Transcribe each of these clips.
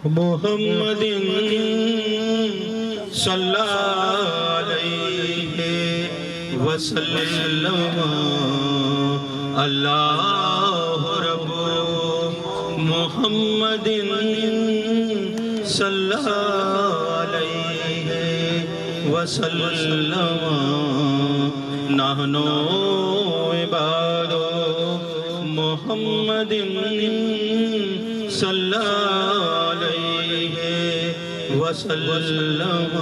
محمد صلی علیہ وسلم اللہ رب محمد صلی علیہ وسلم نحن عباد محمد صلی علیہ وسلم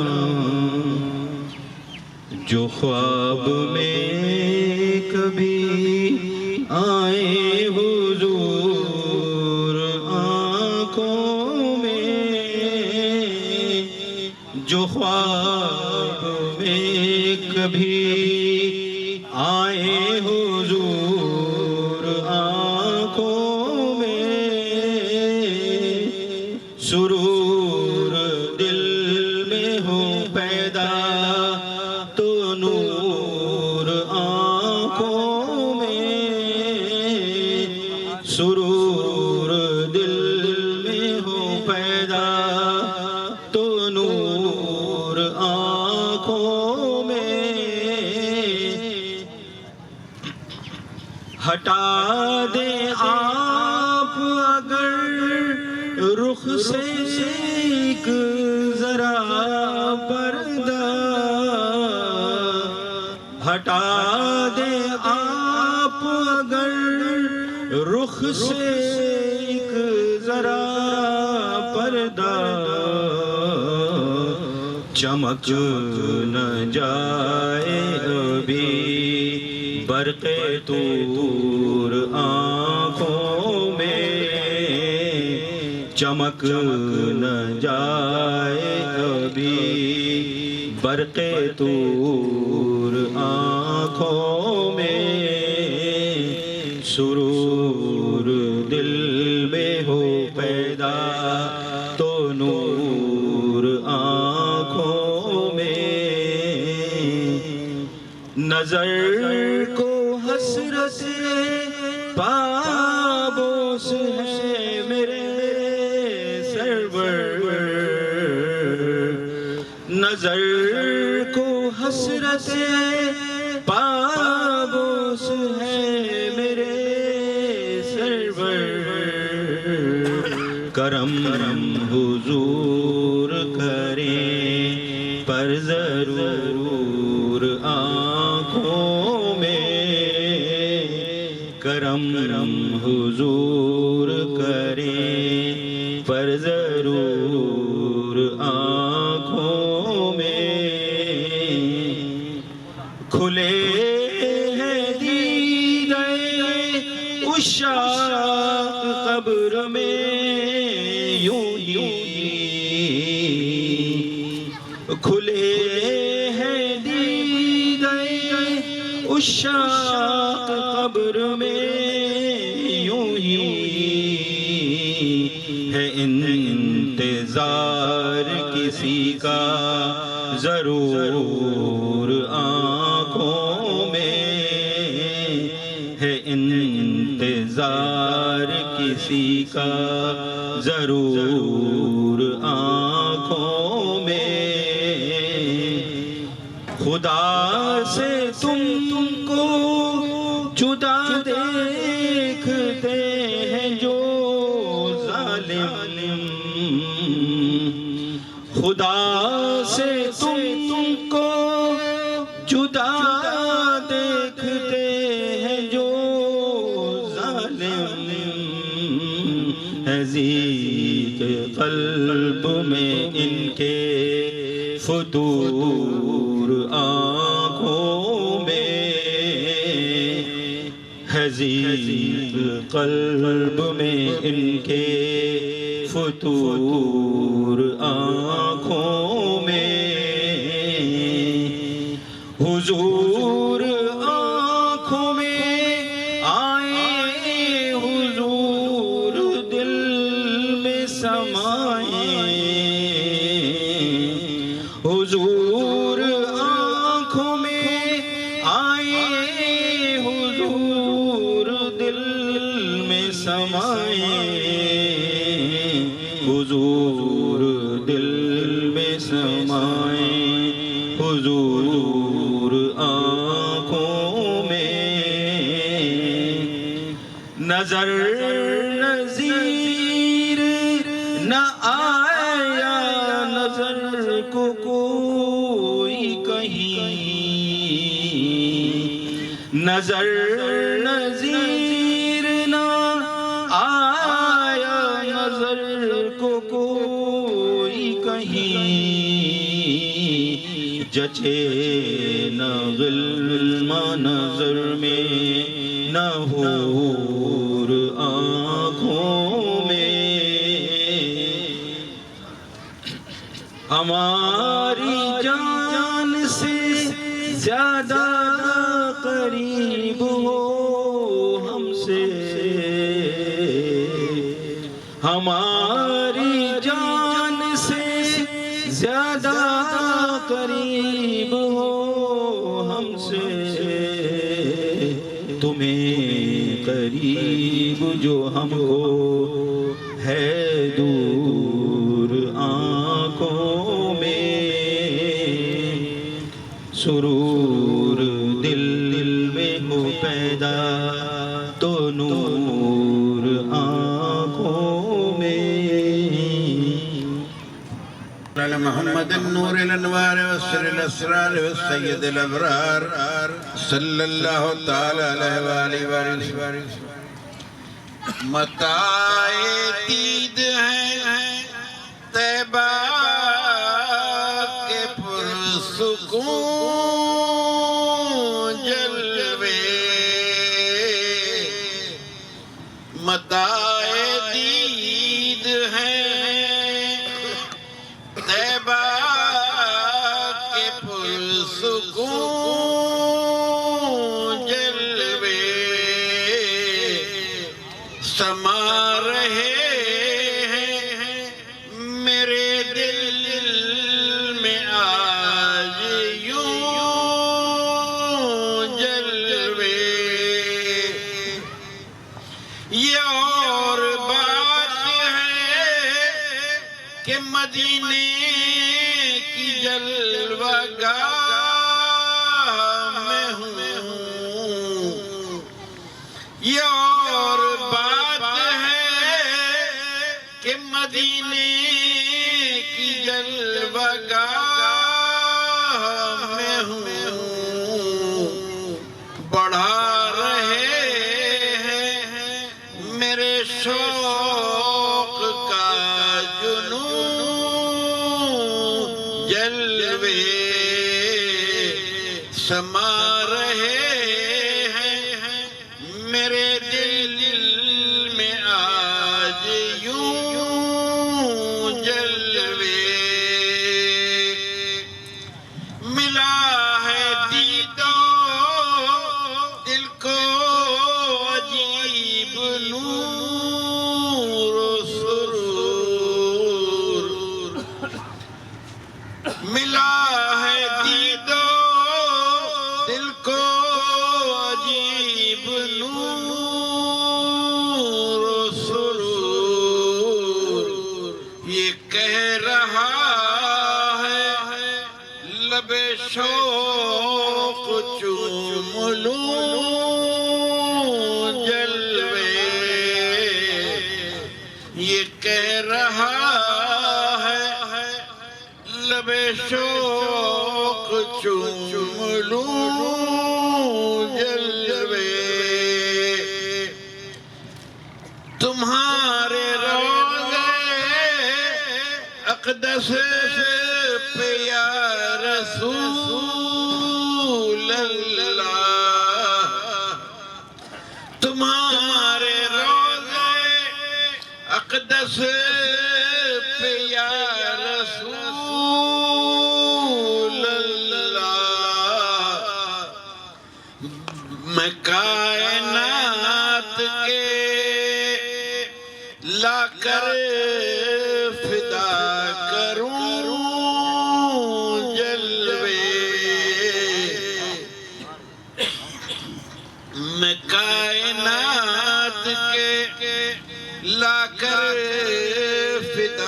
جو خواب میں کبھی آئے حضور آنکھوں میں، جو خواب میں کبھی آئے حضور آنکھوں میں، سرور دل میں ہو پیدا تو نور آنکھوں میں، سرور دل میں ہو پیدا تو نور آنکھوں میں، ہٹا دے آپ اگر رخ سے ایک ذرا پردہ، ہٹا دے آپ اگر رخ سے ایک ذرا پردہ، چمک نہ جائے ابھی برق طور آنکھوں میں، چمک نہ جائے ابھی برق طور آنکھوں میں، سرور دل میں ہو پیدا تو نور آنکھوں میں، نظر کو حسرت پابوس ہے میرے سرور، نظر کو حسرت پابوس ہے میرے سرور، کرم حضور کریں پر ضرور آنکھوں میں، کرم حضور کریں پر ضرور آنکھوں میں، کھلے ہیں دیدے عشاق قبر میں یوں ہی، کھلے ہیں دیدے عشاق قبر میں یوں ہی، ہے انتظار کسی کا ضرور آنکھوں میں، ہے انتظار کسی کا ضرور آنکھوں میں، خدا سے تم کو جدا دیکھتے ہیں جو ظالم، خدا سے تم کو جدا دیکھتے ہیں جو ظالم، ہے ضیق قلب میں ان کے فتور آنکھوں میں، ہے ضیق قلب میں ان کے فتور آنکھوں میں، حضور آنکھوں میں آئے حضور دل میں سمائے، حضور آنکھوں میں آئے حضور دل میں سمائے، حضور دل میں سمائیں، حضور آنکھوں میں، نظر نظیر نہ آیا نظر کو کوئی کہیں، نظر نظیر نہ آیا نظر کو کوئی کہیں، جچے نہ غلم نظر میں نہ حور آنکھوں میں، ہماری جان سے زیادہ قریب ہو ہم سے، ہماری جان سے زیادہ قریب ہو ہم سے، تمہیں قریب جو ہم کو ہے دور آنکھوں میں، سرور دل میں ہو پیدا تو نور آنکھوں میں، محمد النور الانوار وسر الاسرار والسید الابرار صلی اللہ تعالی علیہ وآلہ وسلم۔ متاع دید ہیں طیبہ کے پرسکون جلوے، متاع دید ہیں طیبہ کے پرسکون جلوے، سما رہے ہیں میرے دل میں آج یوں جلوے، یہ اور بات ہے کہ مدینے کی جلوہ گاہ میں ہوں، یہ اور بات ہے کہ مدینے کی جلوہ گاہ میں ہوں، بڑھا رہے ہیں میرے شوق کا جنون جلوے، سما رہے ہیں میرے دل میں آج یوں جلوے، ملا ہے دیدو دل کو عجیب نور و سرور، ملا ہے دیدو دل کو عجیب نور و سرور، یہ کہہ رہا ہے لب شوق چوم لوں جلوے، یہ کہہ رہا ہے لب شوق چوم لوں جلوے، تمہارے روضے اقدس پہ یا رسول اللہ، تمہارے روضے اقدس پہ یا رسول اللہ، میں کائنات کے لا کر فدا کروں جلوے، میں کائنات کے لا کر فدا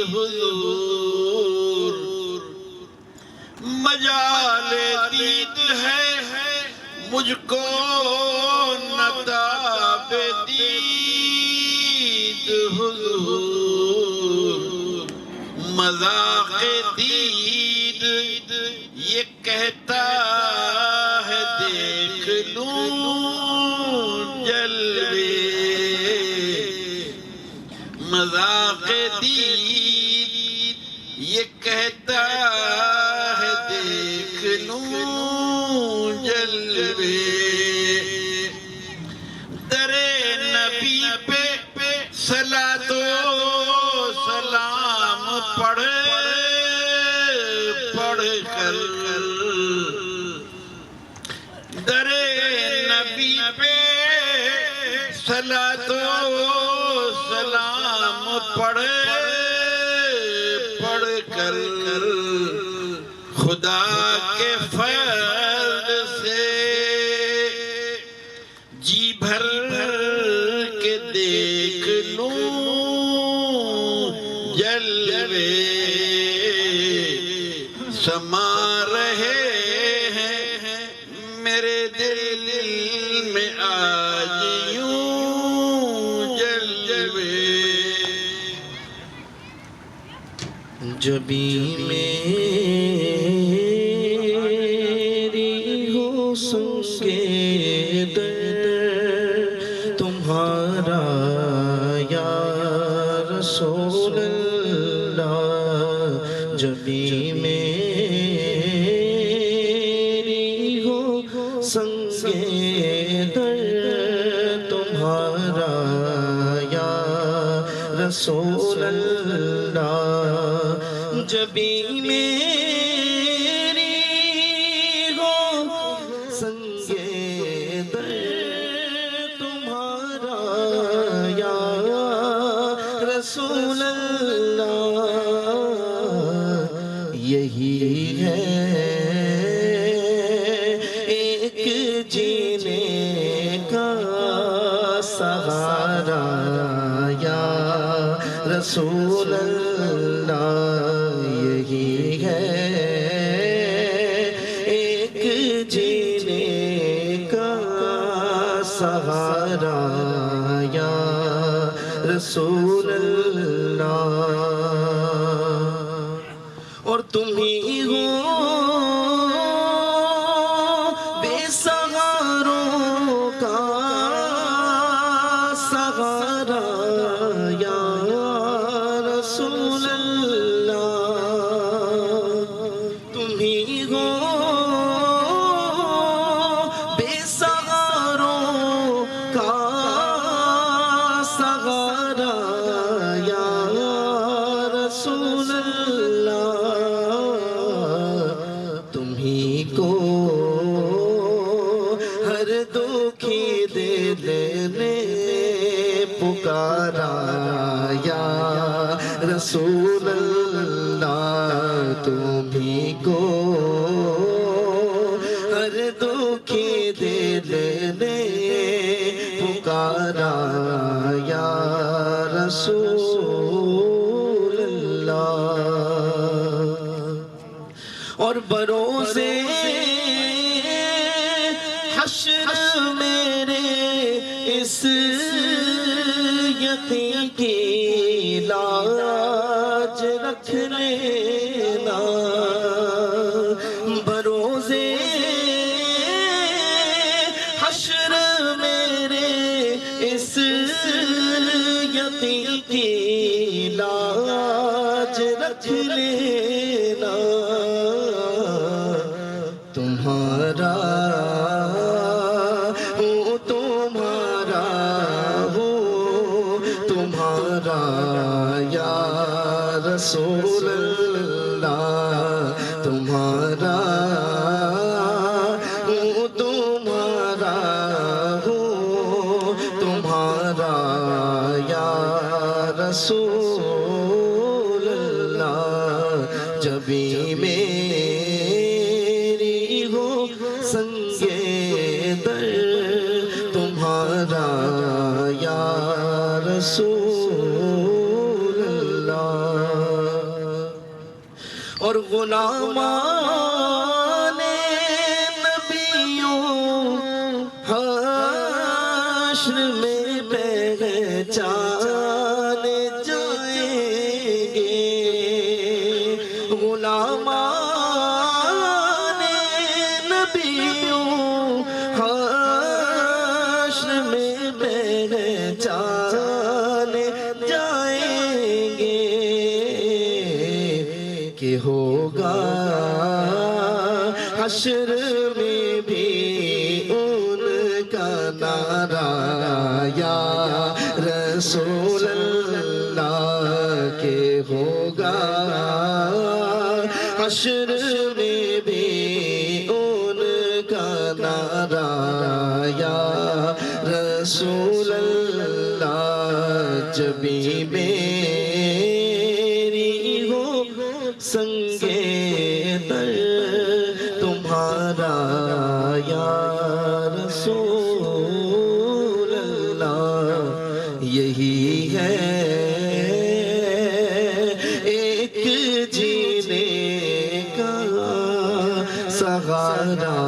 حضور مجال دید ہے مجھ کو نتاب دید حضور مذاق دید یہ کہتا ہے دیکھ لوں جلوے مذاق دید یہ کہتا ہے دیکھ لوں جلوے در نبی پہ صلاۃ و سلام پڑھ کر در نبی پہ صلاۃ و سلام پڑھ کر خدا کے فضل سے جی بھر کے دیکھ لوں جلوے سما رہے ہیں میرے دل میں آج یوں جلوے جبھی میری حسن کے در تمہارا یا رسول اللہ جبھی میری حسن کے در تمہارا یا رسول اللہ جبھی میری ہو سنگے در تمہارا یا رسول اللہ یہی ہے ایک جینے کا سہارا یا رسول اللہ یہی ہے ایک جینے کا سہارا یا رسول اللہ اور تم ہی ہو بے سہاروں کا سہارا یا رسول اللہ تم ہی ہو بے سہاروں کا سہارا یا رسول اللہ تم ہی کو ہر دکھی دل نے پکارا یا رسول اللہ تم ہی کو ہر دکھی دل نے پکارا یا رسول اللہ اور بروزے حشر میرے اس یقین کی لاج رکھ لینا بروزے حشر میرے اس یقین کی لاج رکھ لینا تمہارا ہوں تمہارا ہوں تمہارا یا رسول اللہ تمہارا ہوں تمہارا ہوں تمہارا یا رسول اللہ جبھی میری ہو سنگے در تمہارا یا رسول اللہ اور غلامان نبیوں حشر میں پہچان جائیں گے غلامان نبیوں حشر میں پہچان جائیں گے کہ ہوگا حشر میں بھی ان کا نعرہ یا رسول اللہ کہ ہوگا حشر میں بھی ان کا نعرہ یا رسول اللہ جب بھی میری ہو سنگے در تمہارا یا رسول اللہ یہی ہے ایک جینے کا سہارا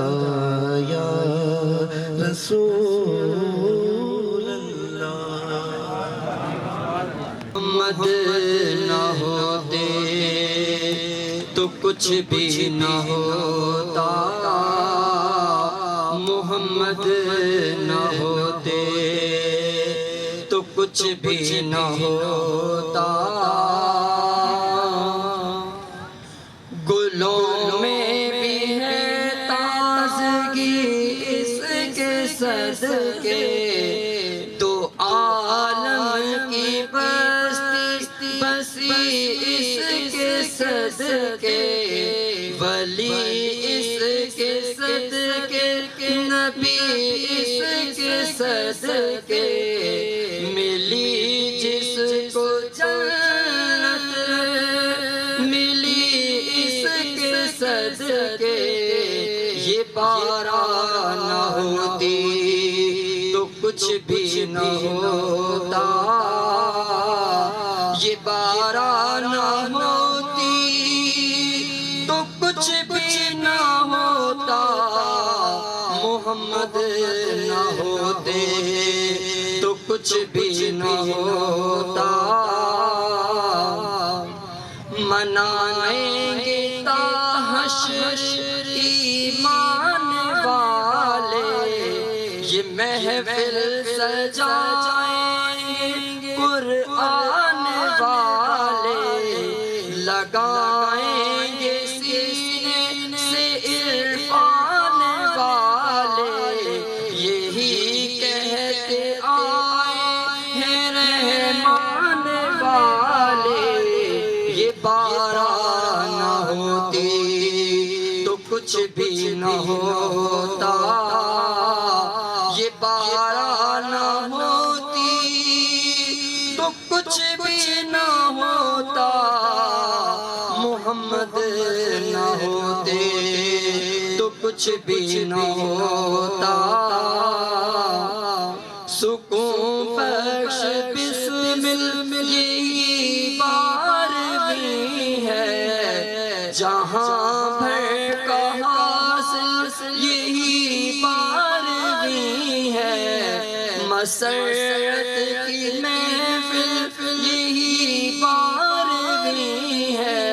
یا رسول اللہ محمد نہ ہوتے تو کچھ بھی نہ ہوتا محمد نہ ہوتے تو کچھ بھی نہ ہوتا گلوں میں بھی ہے تازگی اس کے صدقے تو عالم کی بسی اس کے صدقے ولی اس کے صدقے نبی اس کے صدقے ملی جس کو جنت ملی اس کے صدقے یہ بارہ نہ ہوتی تو کچھ بھی نہ ہوتا یہ بارہ نہ ہوتی تو کچھ بھی نہ ہوتا محمد نہ ہوتے تو کچھ بھی نہ ہوتا منائیں گے تا حشر ایمان والے یہ محفل سجائیں گے قرآن والے لگائیں گے سینے سے عرفان والے یہی کہتے آئے ہیں رحمان والے یہ بارہ نہ ہوتی تو کچھ بھی نہ ہوتا یہ بارہ نہ ہوتی تو کچھ بھی نہ ہوتا محمد نہ ہوتے تو کچھ بھی نہ ہوتا سکون بخش بسم اللہ یہی بارہویں ہے جہاں بھر کا حاصل یہی بارہویں ہے مسرت کی محفل یہی بارہویں ہے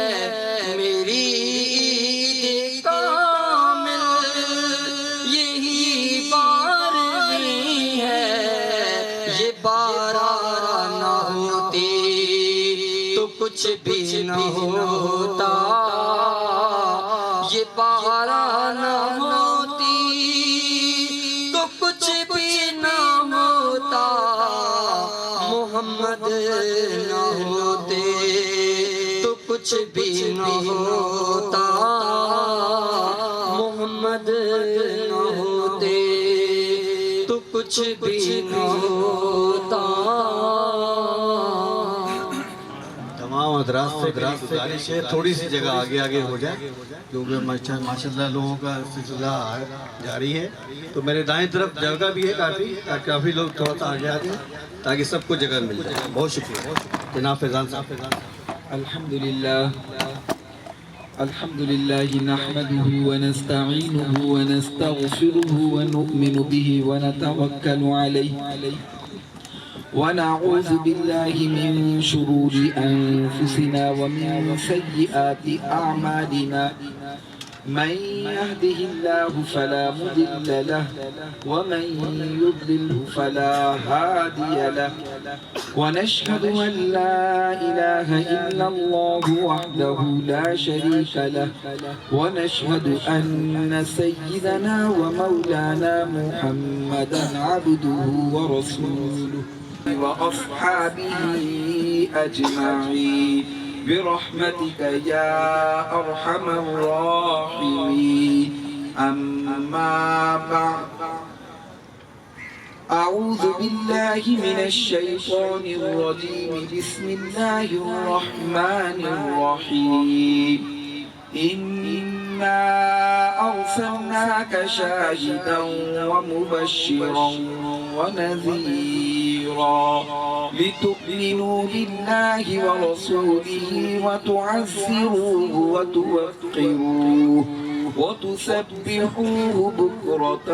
میری عید کامل یہی بارہویں ہے یہ بارہ نہ ہوتی تو کچھ بھی نہ ہوتا یہ بارہ نہ ہوتی تو کچھ بھی نہ ہوتا محمد نہ ہوتے تو کچھ بھی نہ ہوتا محمد نہ ہوتے تو کچھ بھی نہ ہوتا تمام حضرات سے گزارش ہے تھوڑی سی جگہ آگے آگے ہو جائے کیونکہ ماشاء اللہ لوگوں کا سلسلہ جاری ہے تو میرے دائیں طرف جگہ بھی ہے کافی لوگ تھوڑا سا آگے آگے تاکہ سب کو جگہ مل جائے بہت شکریہ جناب فیضان صاحب الحمدللہ الحمد لله نحمده ونستعينه ونستغفره ونؤمن به ونتوكل عليه ونعوذ بالله من شرور أنفسنا ومن سيئات أعمالنا من يهده الله فلا مضل له ومن يضلله فلا هادي له ونشهد أن لا إله إلا الله وحده لا شريك له ونشهد أن سيدنا ومولانا محمدا عبده ورسوله وأصحابه أجمعين برحمتك يا أرحم الراحمين أما بعد أعوذ بالله من الشيطان الرجيم بسم الله الرحمن الرحيم إنا أرسلناك شاهدا ومبشرا ونذيرا لتؤمنوا بالله ورسوله وتعزروه وتوقروه وتسبحوه بكرة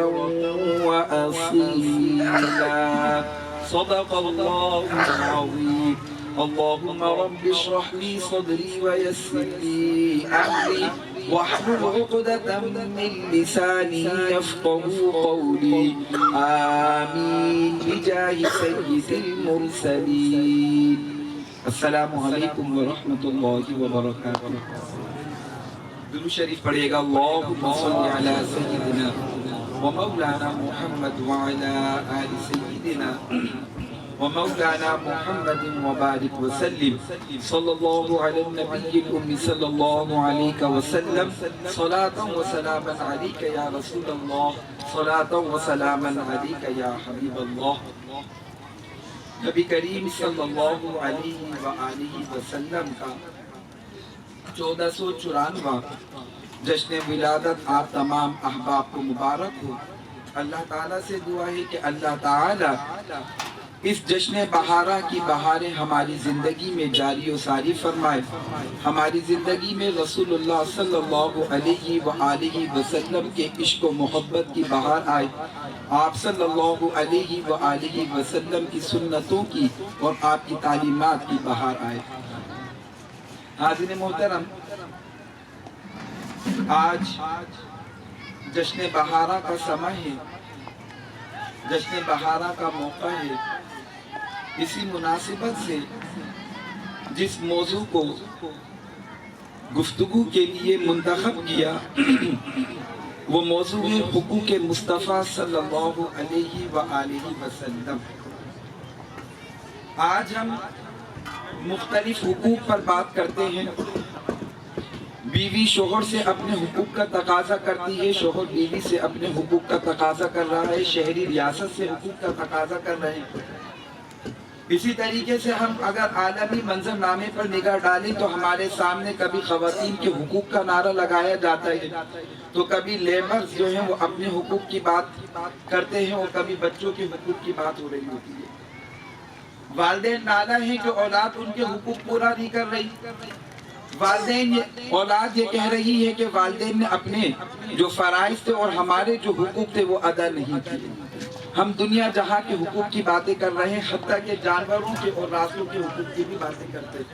وأصيلا صدق الله العظيم اللهم رب اشرح لي صدري ويسر لي أمري واحلل عقدة من لساني يفقه قولي آمين بجاه سيد المرسلين السلام علیکم ورحمۃ اللہ وبرکاتہ درود شریف پڑھیے گا اللہم صلی علی سیدنا ومولانا محمد وعلی آل سیدنا ومولانا محمد وبارك وسلم صلى الله على النبي الأمي صلى الله عليك وسلم صلاة وسلاما عليك يا رسول الله صلاة وسلاما عليك يا حبيب الله نبی کریم صلی اللہ علیہ وآلہ وسلم کا 1494واں جشن ولادت آپ تمام احباب کو مبارک ہو۔ اللہ تعالیٰ سے دعا ہے کہ اللہ تعالیٰ اس جشن بہارہ کی بہاریں ہماری زندگی میں جاری و ساری فرمائے، ہماری زندگی میں رسول اللہ صلی اللہ علیہ وآلہ وسلم کے عشق و محبت کی بہار آئے، آپ صلی اللہ علیہ وآلہ وسلم کی سنتوں کی اور آپ کی تعلیمات کی بہار آئے۔ حاضرین محترم، آج جشن بہارہ کا سمع ہے، جشن بہارہ کا موقع ہے۔ اسی مناسبت سے جس موضوع کو گفتگو کے لیے منتخب کیا وہ موضوع ہے حقوق مصطفیٰ صلی اللہ علیہ وآلہ وسلم۔ آج ہم مختلف حقوق پر بات کرتے ہیں۔ بیوی شوہر سے اپنے حقوق کا تقاضا کرتی ہے، شوہر بیوی سے اپنے حقوق کا تقاضا کر رہا ہے، شہری ریاست سے حقوق کا تقاضا کر رہے ہیں۔ اسی طریقے سے ہم اگر عالمی منظر نامے پر نگاہ ڈالیں تو ہمارے سامنے کبھی خواتین کے حقوق کا نعرہ لگایا جاتا ہے، تو کبھی لیبرز جو ہیں وہ اپنے حقوق کی بات کرتے ہیں اور کبھی بچوں کے حقوق کی بات ہو رہی ہوتی ہے۔ والدین نالا ہیں کہ اولاد ان کے حقوق پورا نہیں کر رہی، والدین اولاد یہ کہہ رہی ہے کہ والدین نے اپنے جو فرائض تھے اور ہمارے جو حقوق تھے وہ ادا نہیں کیے۔ ہم دنیا جہاں کے حقوق کی باتیں کر رہے ہیں، حتیٰ کہ جانوروں کے اور راستوں کے حقوق کی بھی باتیں کرتے ہیں،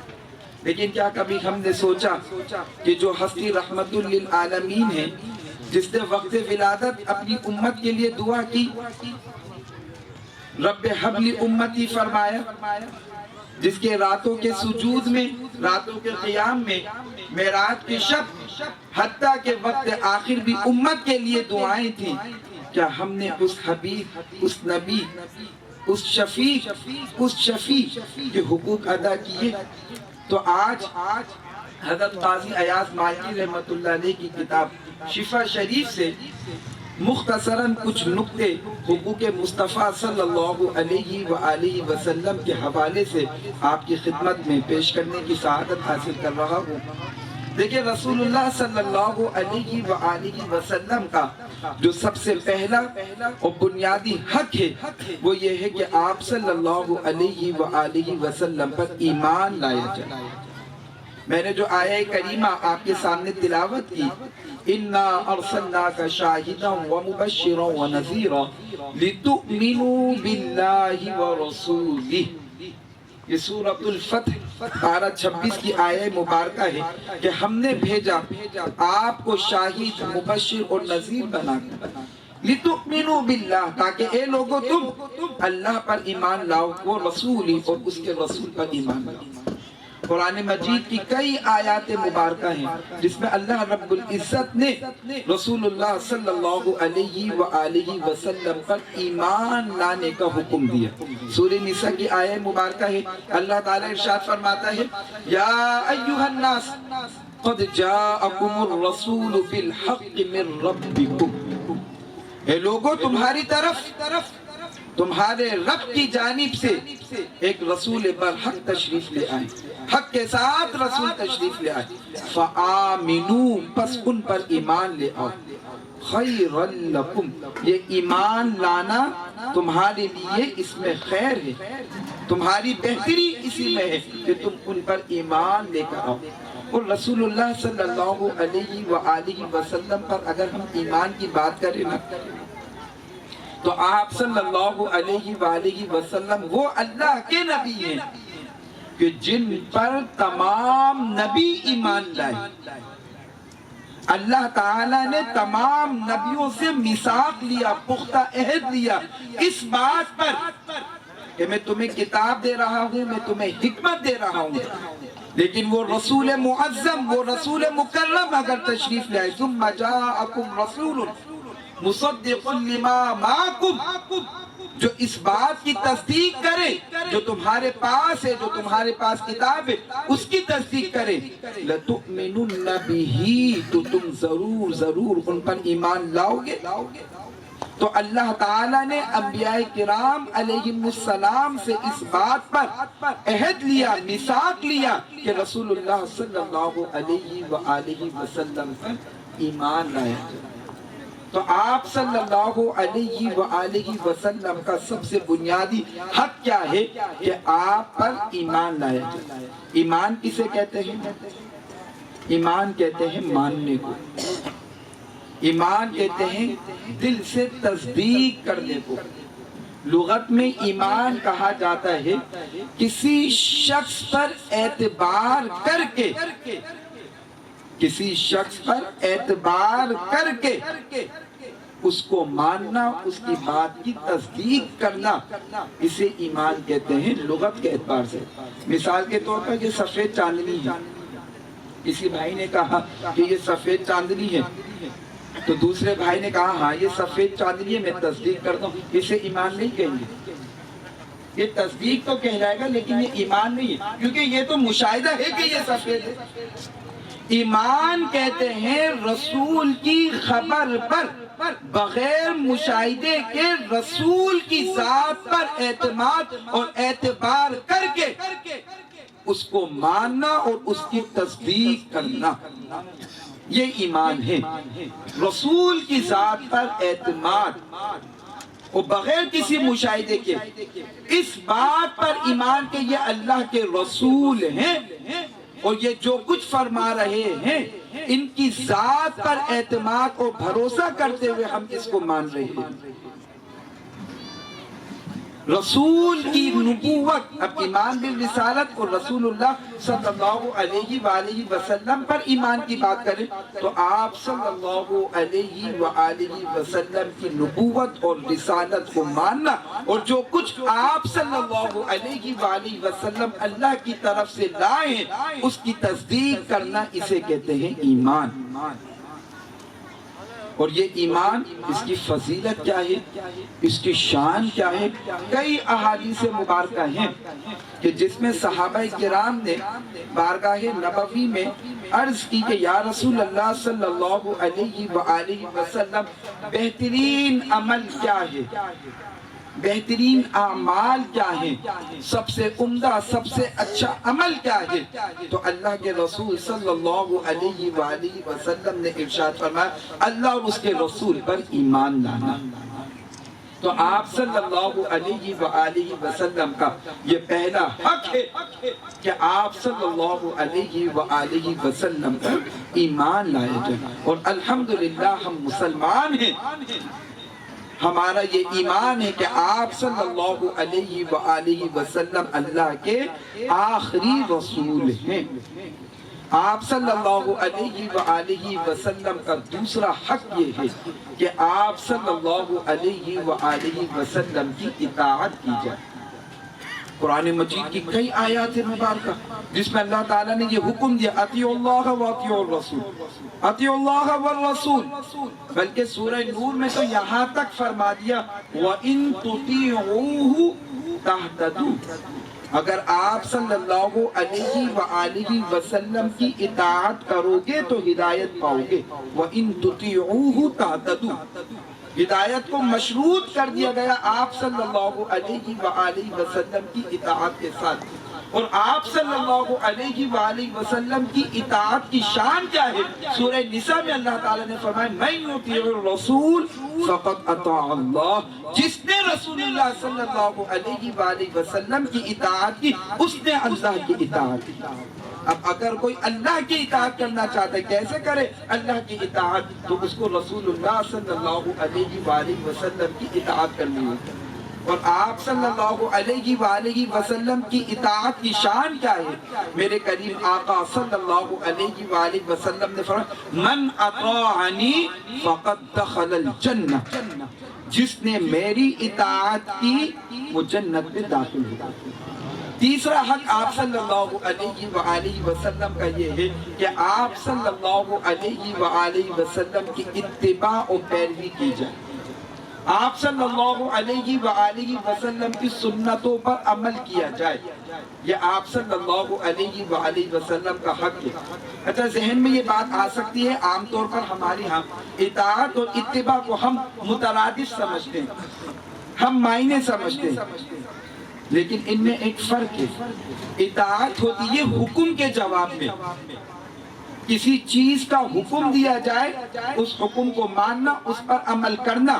لیکن کیا کبھی ہم نے سوچا کہ جو ہستی رحمت للعالمین ہے، جس نے وقت ولادت اپنی امت کے لیے دعا کی، رب حب لی امتی فرمایا، جس کے راتوں کے سجود میں، راتوں کے قیام میں، معراج کی شب، حتیٰ کہ وقت آخر بھی امت کے لیے دعائیں تھیں، کیا ہم نے اس حبیب، اس نبی، اس شفیع کے حقوق ادا کیے؟ تو آج حضرت قاضی ایاز مالکی رحمۃ اللہ علیہ کی کتاب شفا شریف سے مختصراً کچھ نکتے حقوق مصطفیٰ صلی اللہ علیہ وآلہ وسلم کے حوالے سے آپ کی خدمت میں پیش کرنے کی سعادت حاصل کر رہا ہوں۔ دیکھیں، رسول اللہ صلی اللہ علیہ وآلہ وسلم کا جو سب سے پہلا اور بنیادی حق ہے وہ یہ ہے کہ آپ صلی اللہ علیہ وآلہ وسلم پر ایمان لایا جائے۔ میں نے جو آیہ کریمہ آپ کے سامنے تلاوت کی، اِنَّا أَرْسَلْنَاكَ شَاهِدًا وَمُبَشِّرًا وَنَذِيرًا لِتُؤْمِنُوا بِاللَّهِ وَرَسُولِهِ، یہ سورۃ الفتح پارہ 26 کی آیہ مبارکہ ہے کہ ہم نے بھیجا آپ کو شاہد، مبشر اور نذیر بنا کر، لِتُؤْمِنُوا بِاللَّهِ، تاکہ اے لوگوں تم اللہ پر ایمان لاؤ، وہ رسول ہی اور اس کے رسول پر ایمان لاؤ۔ قرآن مجید کی کئی آیات مبارکہ ہیں جس میں اللہ رب العزت نے رسول اللہ صلی اللہ علیہ وآلہ وسلم پر ایمان لانے کا حکم دیا۔ سورہ نساء کی آیہ مبارکہ ہے، اللہ تعالیٰ ارشاد فرماتا ہے، یا ایہا الناس قد جاءکم الرسول بالحق من ربکم، اے لوگو تمہاری طرف تمہارے رب کی جانب سے ایک رسول برحق تشریف لے آئے، حق کے ساتھ رسول تشریف لے آئے، فآمنوا، پس ان پر ایمان لے آؤ، خیر لکم، یہ ایمان لانا تمہارے لیے اس میں خیر ہے، تمہاری بہتری اسی میں ہے کہ تم ان پر ایمان لے کر آؤ۔ اور رسول اللہ صلی اللہ علیہ وآلہ وسلم پر اگر ہم ایمان کی بات کریں نا تو آپ صلی اللہ علیہ وآلہ وسلم وہ اللہ کے نبی ہیں کہ جن پر تمام نبی ایمان لائے۔ اللہ تعالیٰ نے تمام نبیوں سے میثاق لیا، پختہ عہد لیا اس بات پر کہ میں تمہیں کتاب دے رہا ہوں، میں تمہیں حکمت دے رہا ہوں، لیکن وہ رسول معظم، وہ رسول مکرم اگر تشریف لائے، ثم جاءکم رسول مصدق لما معکم، جو اس بات کی تصدیق کرے جو تمہارے پاس ہے، جو تمہارے پاس کتاب ہے اس کی تصدیق کرے، لَتُؤْمِنُنَّ بِهِ، تو تم ضرور ان پر ایمان لاؤ گے۔ تو اللہ تعالیٰ نے انبیاء کرام علیہم السلام سے اس بات پر عہد لیا، میثاق لیا کہ رسول اللہ صلی اللہ علیہ وآلہ وسلم پر ایمان لایا۔ تو آپ صلی اللہ علیہ وآلہ وسلم کا سب سے بنیادی حق کیا ہے کہ آپ پر ایمان لایا جائے۔ ایمان کسے کہتے ہیں؟ ایمان کہتے ہیں ماننے کو، ایمان کہتے ہیں دل سے تصدیق کرنے کو۔ لغت میں ایمان کہا جاتا ہے کسی شخص پر اعتبار کر کے، کسی شخص پر اعتبار کر کے اس کو ماننا، اس کی بات کی تصدیق کرنا، اسے ایمان کہتے ہیں لغت کے اعتبار سے۔ مثال کے طور پر یہ سفید چاندنی ہے، کسی بھائی نے کہا کہ یہ سفید چاندنی ہے تو دوسرے بھائی نے کہا ہاں یہ سفید چاندنی ہے، میں تصدیق کرتا ہوں، اسے ایمان نہیں کہیں گے۔ یہ تصدیق تو کہلائے گا لیکن یہ ایمان نہیں ہے، کیونکہ یہ تو مشاہدہ ہے کہ یہ سفید ہے۔ ایمان کہتے ہیں رسول کی خبر پر بغیر مشاہدے کے رسول کی ذات پر اعتماد اور اعتبار کر کے اس کو ماننا اور اس کی تصدیق کرنا، یہ ایمان ہے۔ رسول کی ذات پر اعتماد اور بغیر کسی مشاہدے کے اس بات پر ایمان کہ یہ اللہ کے رسول ہیں اور یہ جو کچھ فرما رہے ہیں ان کی ذات پر اعتماد اور بھروسہ کرتے ہوئے ہم اس کو مان رہے ہیں۔ رسول کی نبوت، اب ایمان بالرسالت اور رسول اللہ صلی اللہ علیہ وآلہ وسلم پر ایمان کی بات کریں تو آپ صلی اللہ علیہ وآلہ وسلم کی نبوت اور رسالت کو ماننا اور جو کچھ آپ صلی اللہ علیہ وآلہ وسلم اللہ کی طرف سے لائے ہیں اس کی تصدیق کرنا، اسے کہتے ہیں ایمان۔ اور یہ ایمان، اس کی فضیلت کیا ہے، اس کی شان کیا ہے؟ کئی احادیث مبارکہ ہیں کہ جس میں صحابہ کرام نے بارگاہ نبوی میں عرض کی کہ یا رسول اللہ صلی اللہ علیہ وآلہ وسلم بہترین عمل کیا ہے، بہترین اعمال کیا ہیں، سب سے عمدہ سب سے اچھا عمل کیا ہے؟ تو اللہ کے رسول صلی اللہ علیہ وآلہ وسلم نے ارشاد فرمایا اللہ اور اس کے رسول پر ایمان لانا۔ تو آپ صلی اللہ علیہ وآلہ وسلم کا یہ پہلا حق ہے کہ آپ صلی اللہ علیہ وآلہ وسلم پر ایمان لائے جائیں. اور الحمدللہ ہم مسلمان ہیں. ہمارا یہ ایمان ہے کہ آپ صلی اللہ علیہ وآلہ وسلم اللہ کے آخری رسول ہیں. آپ صلی اللہ علیہ وآلہ وسلم کا دوسرا حق یہ ہے کہ آپ صلی اللہ علیہ وآلہ وسلم کی اطاعت کی جائے. قرآن مجید کی کئی آیات مبارکہ جس میں اللہ تعالیٰ نے یہ حکم دیا اطیعوا اللہ و اطیعوا الرسول، اطیعوا اللہ والرسول. بلکہ سورہ نور میں تو یہاں تک فرما دیا وَإِن تُطِيعُوهُ تَهْتَدُوا، اگر آپ صلی اللہ علیہ وآلہ وسلم کی اطاعت کرو گے تو ہدایت پاؤ گے. وَإِن تُطِيعُوهُ تَهْتَدُوا، ہدایت کو مشروط کر دیا گیا آپ صلی اللہ علیہ وآلہ وسلم کی اطاعت کے ساتھ. اور آپ صلی اللہ علیہ وآلہ وسلم کی اطاعت کی شان کیا ہے؟ سورہ نساء میں اللہ تعالیٰ نے فرمایا مَن یُطِیعِ الرَّسُولَ فَقَدْ اَطَاعَ اللَّهَ، جس نے رسول اللہ صلی اللہ علیہ وآلہ وسلم کی اطاعت کی اس نے اللہ کی اطاعت کی. اب اگر کوئی اللہ کی اطاعت کرنا چاہتا ہے کیسے کرے اللہ کی اطاعت؟ تو اس کو رسول اللہ صلی اللہ علیہ وآلہ وسلم کی اطاعت کرنی ہوتی. اور آپ صلی اللہ علیہ وآلہ وسلم کی اطاعت کی شان کیا ہے؟ میرے کریم آقا صلی اللہ علیہ وآلہ وسلم نے فرمایا من اطاعنی فقد دخل الجنہ، جس نے میری اطاعت کی وہ جنت میں داخل ہوا. تیسرا حق آپ صلی اللہ علیہ وآلہ وسلم کا یہ ہے کہ آپ صلی اللہ علیہ وآلہ وسلم کی اتباع و پیروی کی جائے. آپ صلی اللہ علیہ وآلہ وسلم کی سنتوں پر عمل کیا جائے. یہ آپ صلی اللہ علیہ وآلہ وسلم کا حق ہے. اچھا ذہن میں یہ بات آ سکتی ہے عام طور پر ہماری ہاں اطاعت اور اتباع کو ہم مترادف سمجھتے ہیں، ہم معنی سمجھتے ہیں، لیکن ان میں ایک فرق ہے. اطاعت ہوتی ہے حکم کے جواب میں، کسی چیز کا حکم دیا جائے اس حکم کو ماننا، اس پر عمل کرنا،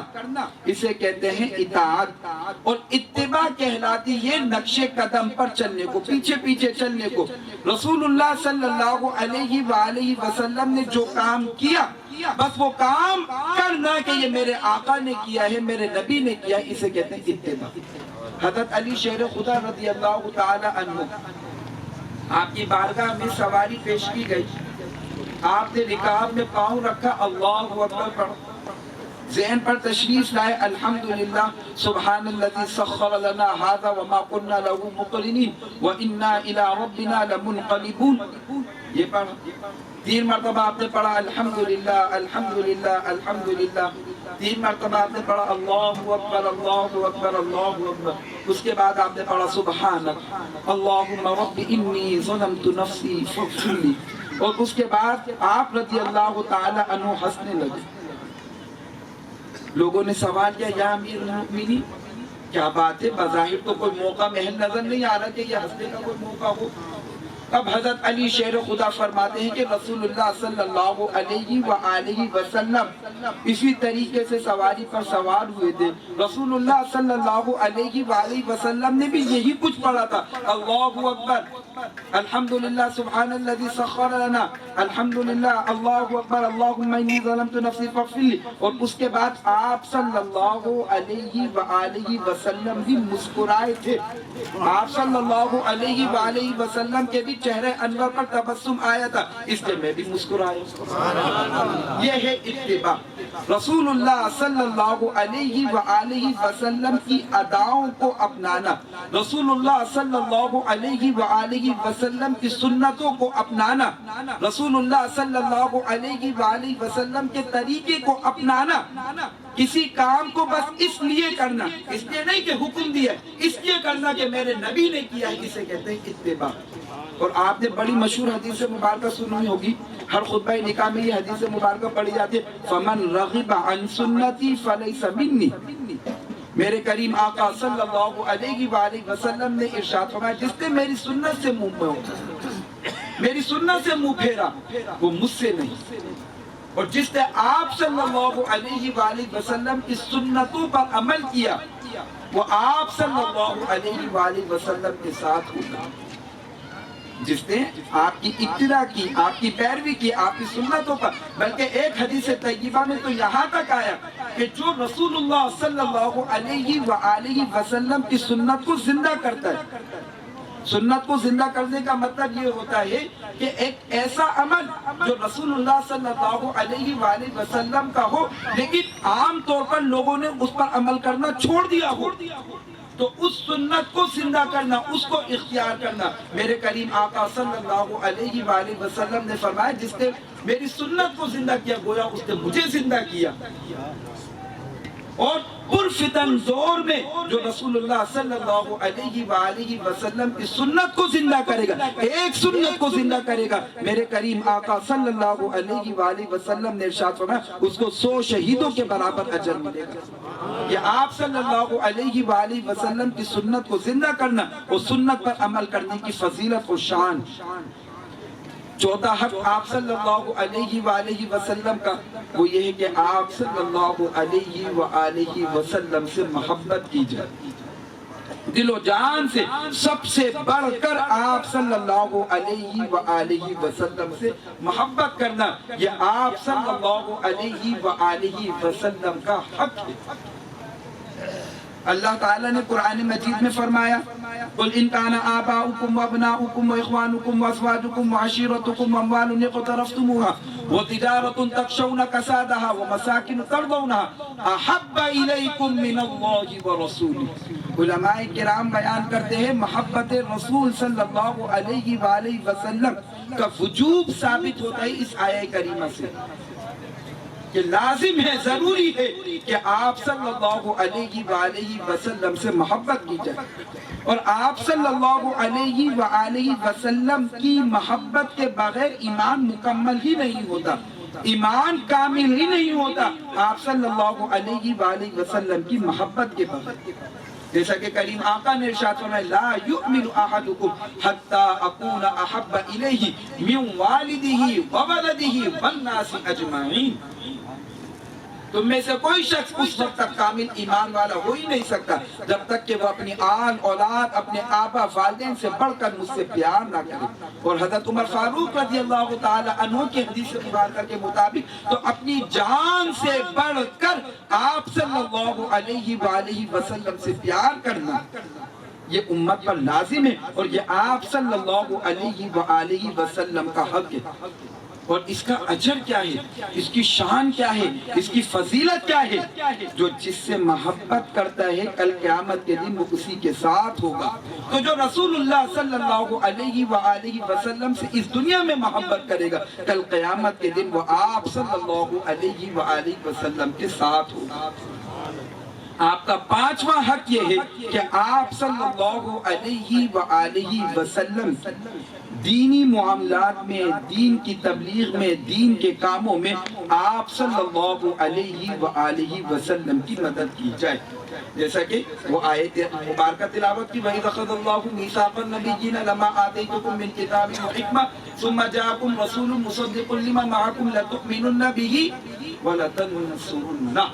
اسے کہتے ہیں اطاعت. اور اتباع کہلاتی ہے نقش قدم پر چلنے کو، پیچھے پیچھے چلنے کو. رسول اللہ صلی اللہ علیہ وآلہ وسلم نے جو کام کیا بس وہ کام کرنا کہ یہ میرے آقا نے کیا ہے، میرے نبی نے کیا ہے، اسے کہتے ہیں اتباع. حضرت علی شیر خدا رضی اللہ تعالی عنہ آپ کی بارگاہ میں سواری پیش کی گئی. آپ نے رکاب میں پاؤں رکھا، اللہ اکبر پڑھا، ذہن پر تشریف لائے الحمدللہ سبحان الذی سخر لنا ھذا وما كنا له مقرنین وانا الی ربنا لمنقلبون. یہ پڑھا 3 مرتبہ آپ نے پڑھا الحمدللہ الحمدللہ الحمدللہ. 3 مرتبہ آپ نے پڑھا اللہ اکبر اللہ اکبر اللہ اکبر. اس کے بعد آپ نے پڑھا سبحانک اللہم رب انی ظلمت نفسی فاغفر لی. اور اس کے بعد آپ رضی اللہ تعالی عنہ ہنسنے لگے. لوگوں نے سوال کیا یا امیر المؤمنین کیا بات ہے، بظاہر تو کوئی موقع محل نظر نہیں آ رہا کہ یہ ہنسنے کا کوئی موقع ہو. اب حضرت علی شیر خدا فرماتے ہیں کہ رسول اللہ صلی اللہ علیہ وآلہ وسلم اسی طریقے سے سواری پر سوار ہوئے تھے. رسول اللہ صلی اللہ علیہ وآلہ وسلم نے بھی یہی کچھ پڑھا تھا، اللہ اکبر الحمدللہ سبحان الذی سخر لنا الحمدللہ اللہ اکبر اللہم انی ظلمت نفسی فاغفر لی. اور اس کے بعد آپ صلی اللہ علیہ وآلہ وسلم بھی مسکرائے تھے. آپ صلی اللہ علیہ وآلہ وسلم کے بھی چہرے انور پر تبسم آیا تھا، اس لیے میں بھی مسکرایا. یہ ہے اتباع. رسول اللہ صلی اللہ علیہ وآلہ وسلم کی اداؤں کو اپنانا، رسول اللہ صلی اللہ علیہ وآلہ وسلم کی سنتوں کو اپنانا، رسول اللہ صلی اللہ علیہ وآلہ وسلم کے طریقے کو اپنانا. کسی کام کو بس اس لیے کرنا، اس لیے نہیں کہ حکم دیا، اس لیے کرنا کہ میرے نبی نے کیا ہے، اسے کہتے ہیں اتباع. اور آپ نے بڑی مشہور حدیث مبارکہ سنی ہوگی، ہر خطبہ نکاح میں یہ حدیث مبارکہ پڑھی جاتی ہے فَمَنْ رَغِبَ عَنْ سُنَّتِي فَلَيْسَ مِنِّي. میرے کریم آقا صلی اللہ علیہ وآلہ وسلم نے ارشاد فرمایا جس نے میری سنت سے منہ موڑا، میری سنت سے منہ پھیرا، وہ مجھ سے نہیں. اور جس نے آپ صلی اللہ علیہ وآلہ وسلم کی سنتوں پر عمل کیا وہ آپ صلی اللہ علیہ وآلہ وسلم کے ساتھ ہوگا. جس نے آپ کی اتباع کی، آپ کی پیروی کی، آپ کی سنتوں پر، بلکہ ایک حدیث طیبہ میں تو یہاں تک آیا کہ جو رسول اللہ صلی اللہ علیہ وآلہ وسلم کی سنت کو زندہ کرتا ہے. سنت کو زندہ کرنے کا مطلب یہ ہوتا ہے کہ ایک ایسا عمل جو رسول اللہ صلی اللہ علیہ وآلہ وسلم کا ہو لیکن عام طور پر لوگوں نے اس پر عمل کرنا چھوڑ دیا ہو، تو اس سنت کو زندہ کرنا، اس کو اختیار کرنا. میرے کریم آقا صلی اللہ علیہ وآلہ وسلم نے فرمایا جس نے میری سنت کو زندہ کیا گویا اس نے مجھے زندہ کیا. اور پرفتن دور میں جو رسول اللہ صلی اللہ علیہ وآلہ وسلم کی سنت کو زندہ کرے گا، ایک سنت کو زندہ کرے گا، میرے کریم آقا صلی اللہ علیہ وآلہ وسلم نے ارشاد فرمایا اس کو 100 شہیدوں کے برابر اجر ملے گا. یہ آپ صلی اللہ علیہ وآلہ وسلم کی سنت کو زندہ کرنا اور سنت پر عمل کرنے کی فضیلت و شان. چوتھا حق آپ صلی اللہ علیہ وآلہ وسلم کا وہ یہ ہے کہ آپ صلی اللہ علیہ وآلہ وسلم سے محبت کی جائے، دل و جان سے. سب سے بڑھ کر آپ صلی اللہ علیہ وآلہ وسلم سے محبت کرنا یہ آپ صلی اللہ علیہ وآلہ وسلم کا حق ہے. اللہ تعالیٰ نے قرآن مجید میں فرمایا قُلْ إِنْ كَانَ آبَاؤُكُمْ وَأَبْنَاؤُكُمْ وَإِخْوَانُكُمْ وَأَزْوَاجُكُمْ وَعَشِيرَتُكُمْ وَأَمْوَالٌ اقْتَرَفْتُمُوهَا وَتِجَارَةٌ تَخْشَوْنَ كَسَادَهَا وَمَسَاكِنُ تَرْضَوْنَهَا أَحَبَّ إِلَيْكُمْ مِنَ اللَّهِ وَرَسُولِهِ. علماء کرام بیان کرتے ہیں محبت رسول صلی اللہ علیہ وآلہ وسلم کا وجوب ثابت ہوتا ہے اس آیہ کریمہ سے کہ لازم ہے، ضروری ہے کہ آپ صلی اللہ علیہ وآلہ وسلم سے محبت کی جائے. اور آپ صلی اللہ علیہ وآلہ وسلم کی محبت کے بغیر ایمان مکمل ہی نہیں ہوتا، ایمان کامل ہی نہیں ہوتا آپ صلی اللہ علیہ وآلہ وسلم کی محبت کے بغیر. جیسا کہ کریم آقا نے ارشاد فرمایا لا یؤمن احدکم حتی اکون احب الیہ من والدہ وولدہ والناس اجمعین. تم میں سے کوئی شخص اس وقت تک کامل ایمان والا ہو ہی نہیں سکتا جب تک کہ وہ اپنی آل اولاد، اپنے آبا والدین سے بڑھ کر مجھ سے پیار نہ کرے. اور حضرت عمر فاروق رضی اللہ تعالی عنہ کی حدیث مبارکہ کے مطابق تو اپنی جان سے بڑھ کر آپ صلی اللہ علیہ وآلہ وسلم سے پیار کرنا یہ امت پر لازم ہے اور یہ آپ صلی اللہ علیہ وآلہ وسلم کا حق ہے. اور اس کا اجر کیا ہے، اس کی شان کیا ہے، اس کی فضیلت کیا ہے. جو جس سے محبت کرتا ہے کل قیامت کے دن وہ اسی کے ساتھ ہوگا. تو جو رسول اللہ صلی اللہ علیہ وآلہ وسلم سے اس دنیا میں محبت کرے گا کل قیامت کے دن وہ آپ صلی اللہ علیہ وآلہ وسلم کے ساتھ ہوگا. آپ کا پانچواں حق یہ ہے کہ آپ صلی اللہ علیہ وآلہ وسلم دینی معاملات میں، دین کی تبلیغ میں، دین کے کاموں میں آپ صلی اللہ علیہ وآلہ وسلم کی مدد کی جائے. جیسا کہ وہ آیت مبارکہ تلاوت کی وَإِذْ أَخَذَ اللَّهُ مِيثَاقَ النَّبِيِّينَ لَمَا آتَيْتُكُم مِّن كِتَابٍ وَحِكْمَةٍ ثُمَّ جَاءَكُمْ رَسُولٌ مُصَدِّقٌ لِّمَا مَعَكُمْ لَتُؤْمِنُنَّ بِهِ وَلَتَنصُرُنَّهُ.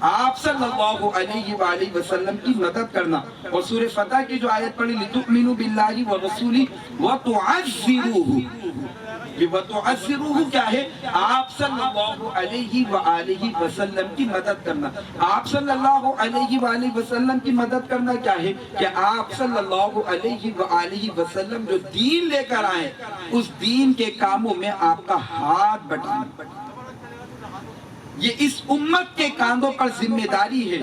آپ صلی اللہ علیہ وآلہ وسلم کی مدد کرنا. اور سورہ فتح کی جو آیت پڑھی لِتُؤْمِنُوا بِاللَّهِ وَرَسُولِهِ وَتُعَزِّرُوهُ، یہ وَتُعَزِّرُوهُ کیا ہے؟ آپ صلی اللہ علیہ وآلہ وسلم کی مدد کرنا. آپ صلی اللہ علیہ وآلہ وسلم کی مدد کرنا کیا ہے کہ آپ صلی اللہ علیہ وآلہ وسلم جو دین لے کر آئے اس دین کے کاموں میں آپ کا ہاتھ بٹانا. یہ اس امت کے کاندھوں پر ذمہ داری ہے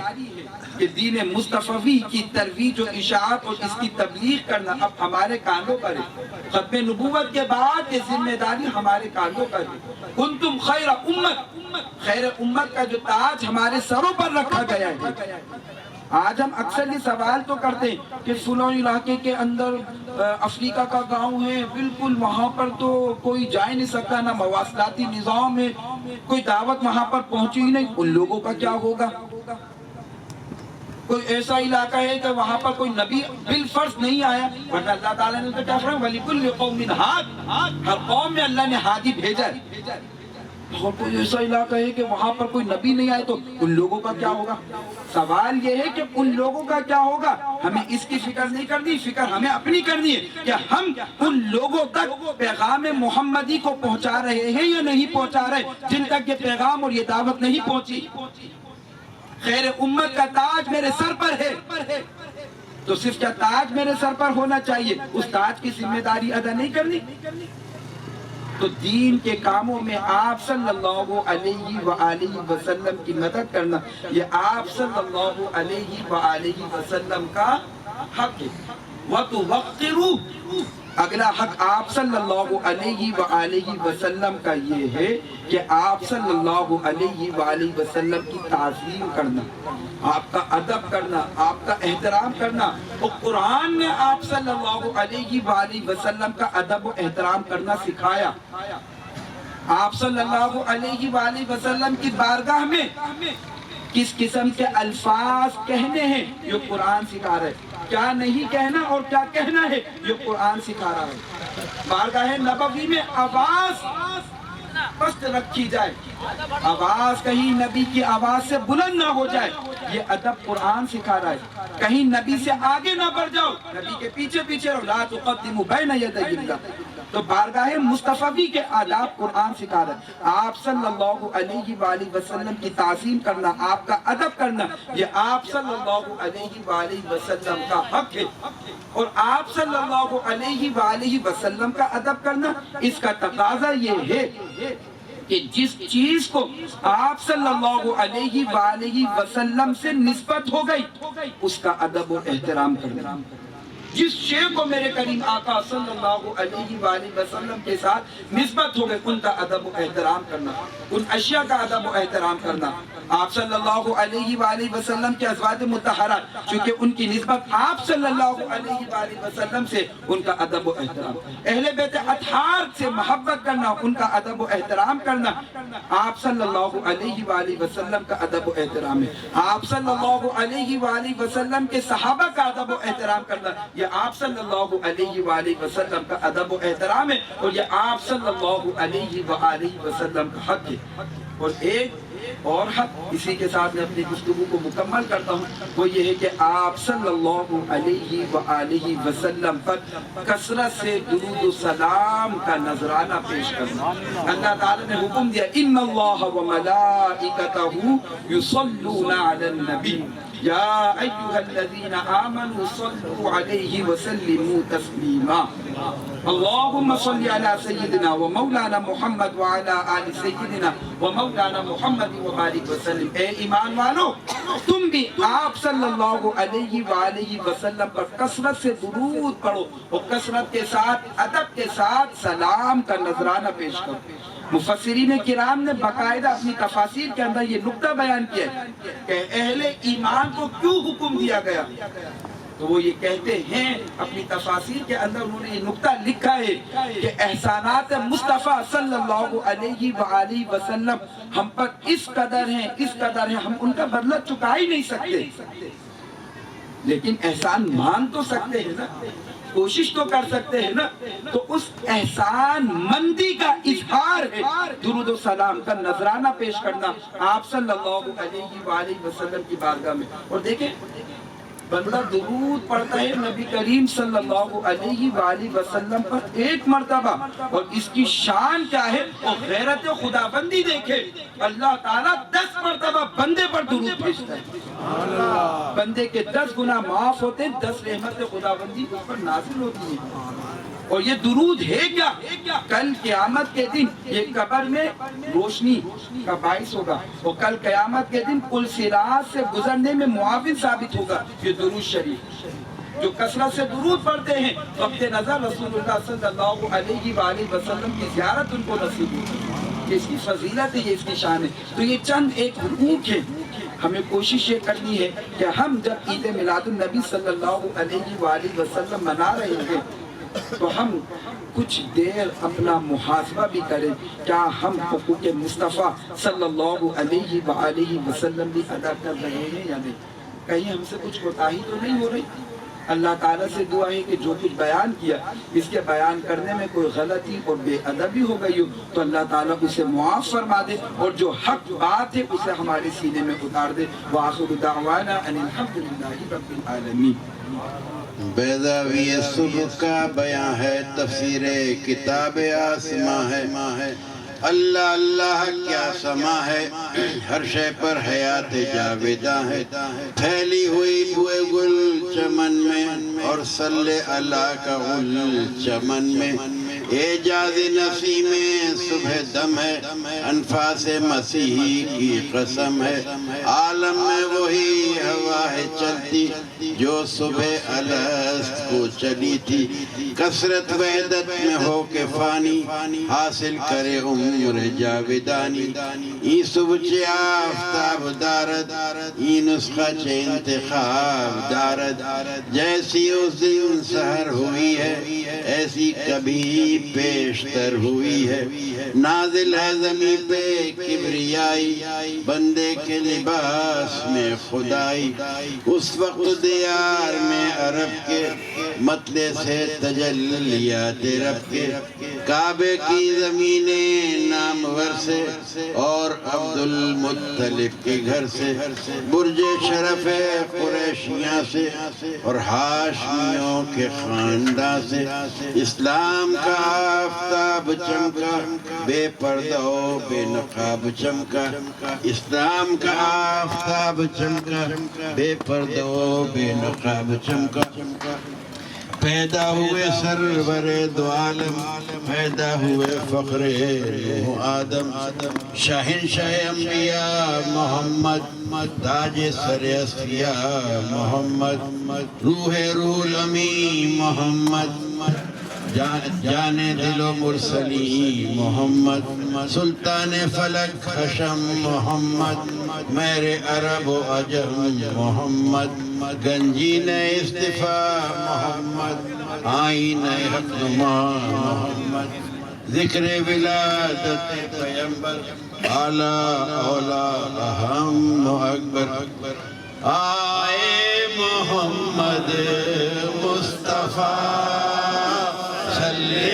کہ دین مصطفی کی ترویج و اشاعت اور اس کی تبلیغ کرنا اب ہمارے کاندھوں پر ہے. ختم نبوت کے بعد یہ ذمہ داری ہمارے کاندھوں پر ہے. کنتم خیر امت، خیر امت کا جو تاج ہمارے سروں پر رکھا گیا ہے. آج ہم اکثر یہ سوال تو کرتے ہیں کہ فلاں علاقے کے اندر افریقہ کا گاؤں ہے، بالکل وہاں پر تو کوئی جا نہیں سکتا، نہ مواصلاتی نظام ہے، کوئی دعوت وہاں پر پہنچی ہی نہیں، ان لوگوں کا کیا ہوگا؟ کوئی ایسا علاقہ ہے کہ وہاں پر کوئی نبی بالفرض نہیں آیا، ورنہ اللہ تعالیٰ نے تو کیا فرمایا وَلِكُلِّ قَوْمٍ هَادٍ، ہر قوم میں اللہ نے ہادی بھیجا ہے. اور کوئی ایسا علاقہ ہے کہ وہاں پر کوئی نبی نہیں آئے تو ان لوگوں کا کیا ہوگا؟ سوال یہ ہے کہ ان لوگوں کا کیا ہوگا؟ ہمیں اس کی فکر نہیں کرنی، فکر ہمیں اپنی کرنی ہے کہ ہم ان لوگوں تک پیغام محمدی کو پہنچا رہے ہیں یا نہیں پہنچا رہے، جن تک یہ پیغام اور یہ دعوت نہیں پہنچی۔ خیر امت کا تاج میرے سر پر ہے، تو صرف کیا تاج میرے سر پر ہونا چاہیے، اس تاج کی ذمہ داری ادا نہیں کرنی؟ تو دین کے کاموں میں آپ صلی اللہ علیہ وآلہ وسلم کی مدد کرنا، یہ آپ صلی اللہ علیہ وآلہ وسلم کا حق ہے۔ وَتُوَقِّرُوا، اگلا حق آپ صلی اللہ علیہ وآلہ وسلم کا یہ ہے کہ آپ صلی اللہ علیہ وآلہ وسلم کی تعظیم کرنا، آپ کا ادب کرنا، آپ کا احترام کرنا۔ اور قرآن نے آپ صلی اللہ علیہ وآلہ وسلم کا ادب و احترام کرنا سکھایا۔ آپ صلی اللہ علیہ وآلہ وسلم کی بارگاہ میں کس قسم کے الفاظ کہنے ہیں یہ قرآن سکھا رہا ہے، کیا نہیں کہنا اور کیا کہنا ہے یہ قرآن سکھا رہا ہے۔ بارگاہ نبوی میں آواز پست رکھی جائے، آواز کہیں نبی کی آواز سے بلند نہ ہو جائے، یہ ادب قرآن سکھا رہا ہے۔ کہیں نبی سے آگے نہ بڑھ جاؤ، نبی کے پیچھے پیچھے رہو، لا تقدموا بین یدی اللہ۔ تو بارگاہ مصطفی کے آداب قرآن سکھا رہا ہے۔ آپ صلی اللہ علیہ وآلہ وسلم کی تعظیم کرنا، آپ کا ادب کرنا، یہ آپ صلی اللہ علیہ وآلہ وسلم کا حق ہے۔ اور آپ صلی اللہ علیہ وآلہ وسلم کا ادب کرنا، اس کا تقاضا یہ ہے کہ جس چیز کو آپ صلی اللہ علیہ وآلہ وسلم سے نسبت ہو گئی اس کا ادب و احترام کرنا۔ جس شے کو میرے کریم آقا صلی اللہ علیہ وآلہ وسلم کے ساتھ نسبت ہو گئے ان کا ادب و احترام کرنا، ان اشیاء کا ادب و احترام کرنا۔ آپ صلی اللہ علیہ وآلہ وسلم کے ازواج مطہرات چونکہ ان کی نسبت آپ صلی اللہ علیہ وآلہ وسلم سے، ان کا ادب و احترام۔ اہل بیت اطہار سے محبت کرنا، ان کا ادب و احترام کرنا، آپ صلی اللہ علیہ وآلہ وسلم کا ادب و احترام ہے۔ آپ صلی اللہ علیہ وآلہ وسلم کے صحابہ کا ادب و احترام کرنا، یہ آپ صلی اللہ علیہ وآلہ وسلم کا ادب و احترام ہے، اور یہ آپ صلی اللہ علیہ وآلہ وسلم کا حق ہے۔ اور ایک اور حق اسی کے ساتھ میں اپنی گفتگو کو مکمل کرتا ہوں، وہ یہ ہے کہ آپ صلی اللہ علیہ وآلہ وسلم پر کثرت سے درود و سلام کا نذرانہ پیش کرنا۔ اللہ تعالیٰ نے حکم دیا ان اللہ وملائکتہ یصلون علی النبی یا ایھا الذین آمنوا صلوا علیہ وسلموا تسلیما۔ اللہم صل علی سیدنا و مولانا محمد وعلی آل سیدنا و مولانا محمد وبارک وسلم۔ اے ایمان والو، تم بھی آپ صلی اللہ علیہ وآلہ وسلم پر کثرت سے درود پڑھو اور کثرت کے ساتھ ادب کے ساتھ سلام کا نذرانہ پیش کرو۔ مفسرین کرام نے باقاعدہ اپنی تفاسیر کے اندر یہ نقطہ بیان کیا ہے کہ اہل ایمان کو کیوں حکم دیا گیا، تو وہ یہ کہتے ہیں اپنی تفاسیر کے اندر انہوں نے یہ نقطہ لکھا ہے کہ احسانات مصطفیٰ صلی اللہ علیہ وآلہ وسلم ہم پر اس قدر ہیں ہم ان کا بدلہ چکا ہی نہیں سکتے، لیکن احسان مان تو سکتے ہیں نا، کوشش تو کر سکتے ہیں نا۔ تو اس احسان مندی کا اظہار ہے درود و سلام کا نذرانہ پیش کرنا آپ صلی اللہ علیہ وآلہ وسلم کی بارگاہ میں۔ اور دیکھیں بندہ درود پڑھتا ہے نبی کریم صلی اللہ علیہ وآلہ وسلم پر ایک مرتبہ، اور اس کی شان کیا ہے، اور غیرت خدا بندی دیکھے، اللہ تعالیٰ 10 مرتبہ بندے پر درود بھیجتا ہے، بندے کے 10 گناہ معاف ہوتے ہیں، 10 رحمت خدا بندی اس پر نازل ہوتی ہے۔ اور یہ درود ہے کیا، کل قیامت کے دن یہ قبر میں روشنی کا باعث ہوگا، اور کل قیامت کے دن پل صراط سے گزرنے میں معاون ثابت ہوگا یہ درود شریف۔ جو کثرت سے درود پڑھتے ہیں وقت نظر رسول اللہ صلی اللہ علیہ وآلہ وسلم کی زیارت ان کو نصیب ہوگی۔ یہ اس کی فضیلت ہے، یہ اس کی شان ہے۔ تو یہ چند ایک حقوق ہیں، ہمیں کوشش یہ کرنی ہے کہ ہم جب عید میلاد النبی صلی اللہ علیہ وآلہ وسلم منا رہے ہیں تو ہم کچھ دیر اپنا محاسبہ بھی کریں، کیا ہم حقوق مصطفیٰ صلی اللہ علیہ وآلہ وسلم بھی ادا کر رہے ہیں یا نہیں، کہیں ہم سے کچھ کوتاہی تو نہیں ہو رہی۔ اللہ تعالیٰ سے دعا ہے کہ جو کچھ بیان کیا اس کے بیان کرنے میں کوئی غلطی اور بے ادبی ہو گئی ہو تو اللہ تعالیٰ اسے معاف فرما دے اور جو حق بات ہے اسے ہمارے سینے میں اتار دے. وآخر دعوانا ان الحمد للہ رب العالمین. بیضاوی صبح کا بیان ہے، تفسیر کتاب آسماں ہے. اللہ اللہ کیا سما ہے، ہر شے پر حیات جاویدہ ہے. پھیلی ہوئی بوئے گل چمن میں اور صلی اللہ کا غل چمن میں. اعجاز نسیم صبح دم ہے، انفاس مسیحی کی قسم ہے. عالم میں وہی ہوا ہے چلتی جو صبح الست کو چلی تھی. کثرت وحدت میں ہو کے فانی حاصل کرے عمر جاویدانی. ای صبح چے آفتاب دارد، ای نسخہ چے انتخاب دارد. جیسی اس دن سحر ہوئی ہے ایسی کبھی پیشتر ہوئی ہے. نازل ہے زمین پہ کبریائی، بندے کے لباس میں خدائی. اس وقت دیار میں عرب کے مطلع سے تجلیات رب کے. کعبے کی زمینیں نامور سے اور عبد المطلب کے گھر سے. برج شرف قریشیاں سے اور ہاشمیوں کے خاندان سے. اسلام کا آفتاب چمکا، بے پردہ و بے نقاب چمکا. اسلام کا آفتاب چمکا، بے پردہ و بے نقاب چمکا. پیدا ہوئے سرور دو عالم، پیدا ہوئے فخر نوح آدم. شہنشاہ انبیاء محمد، تاج سر اصفیاء محمد. روح الامین محمد، جانے دل و مرسلی محمد. سلطان فلک حشم محمد، میرے عرب و عجم محمد. گنجین اصطفاء محمد، آئین حق نما محمد. ذکر ولادت پیمبر، اعلیٰ اولا اہم و اکبر. آئے محمد مصطفیٰ صلی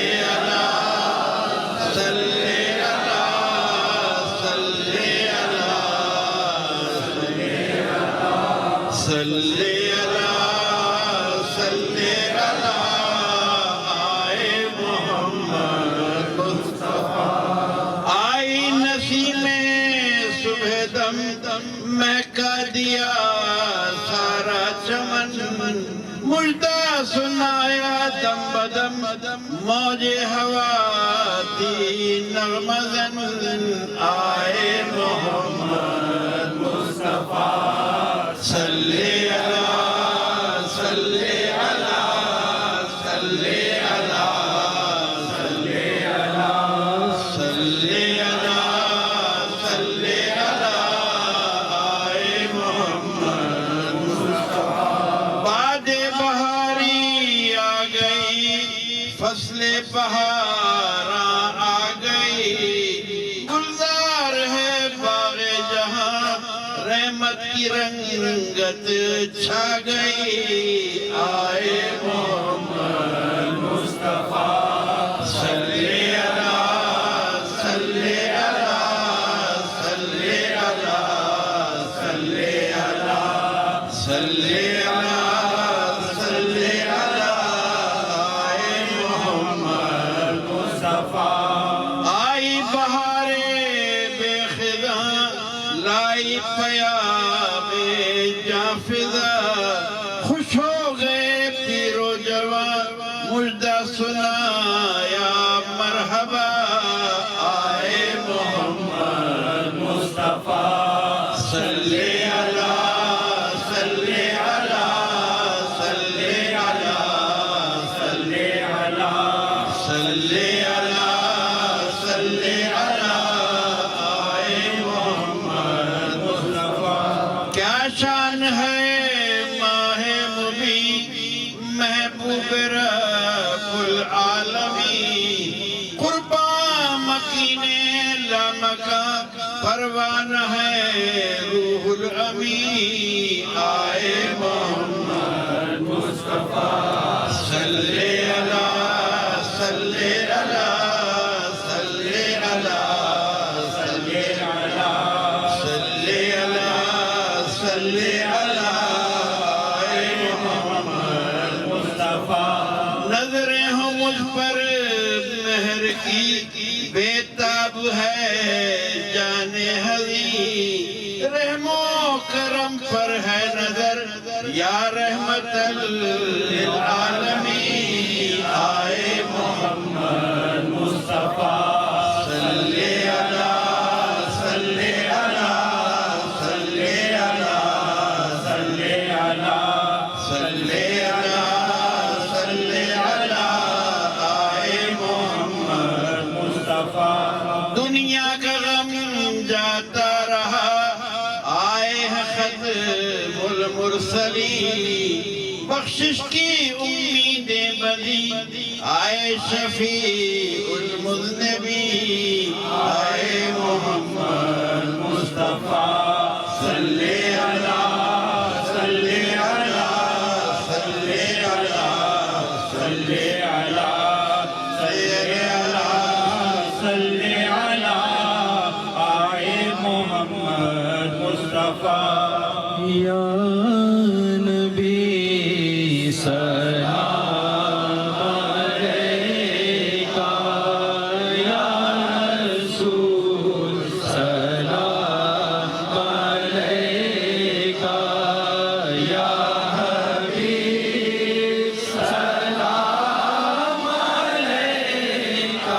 سنایا دم بدم موج ہوا تھی نغمہ زن. آئے محمد مصطفیٰ صلی اللہ صلی اللہ صلی اللہ صلی اللہ صلی اللہ صلی اللہ. آئے محمد مصطفیٰ. باد بہاری آ گئی، فصل بہاراں آ گئی. گلزار ہے باغ جہاں، رحمت کی رنگت چھا گئی. آئے محمد مصطفیٰ صلی اللہ صلی اللہ صلی اللہ صلی اللہ صلی اللہ صلی اللہ. آئے محمد مصطفیٰ. آئی بہارے بے خزاں، لائی پیام جافزہ. خوش ہو گئے پیر و جوان، مژدہ سنایا مرحبا. آئے محمد مصطفیٰ صلی اللہ صلی اللہ صلی اللہ صلی اللہ صلی اللہ صلی اللہ. آئے محمد مصطفیٰ. کیا شان ہے ماہ مبین، محبوب رب العالمین. قربان مکین لامکان، پروانہ ہے روح الامین. آئے محمد مصطفیٰ صلی اللہ صلی اللہ صلی اللہ صلی اللہ صلی اللہ صلی اللہ محمد مصطفیٰ نظریں ہوں مجھ پر مہر کی بےتاب ہے جان حضی رحم و کرم پر ہے نظر یا رحمت للعالمین آئے محمد مصطفیٰ صلی اللہ صلی اللہ صلی اللہ صلی اللہ صلی اللہ صلی اللہ آئے محمد مصطفیٰ دنیا کا غم جاتا رہا آئے ہیں ختم المرسلین بخشش کی امیدیں بندی آئے شفیع المذنبین آئے محمد مصطفیٰ صلی اللہ صلی اللہ صلی اللہ صلی اللہ صلی اللہ صلی اللہ آئے محمد مصطفیٰ یا نبی سلام علیکہ یا رسول سلام علیکہ یا حبیب سلام علیکہ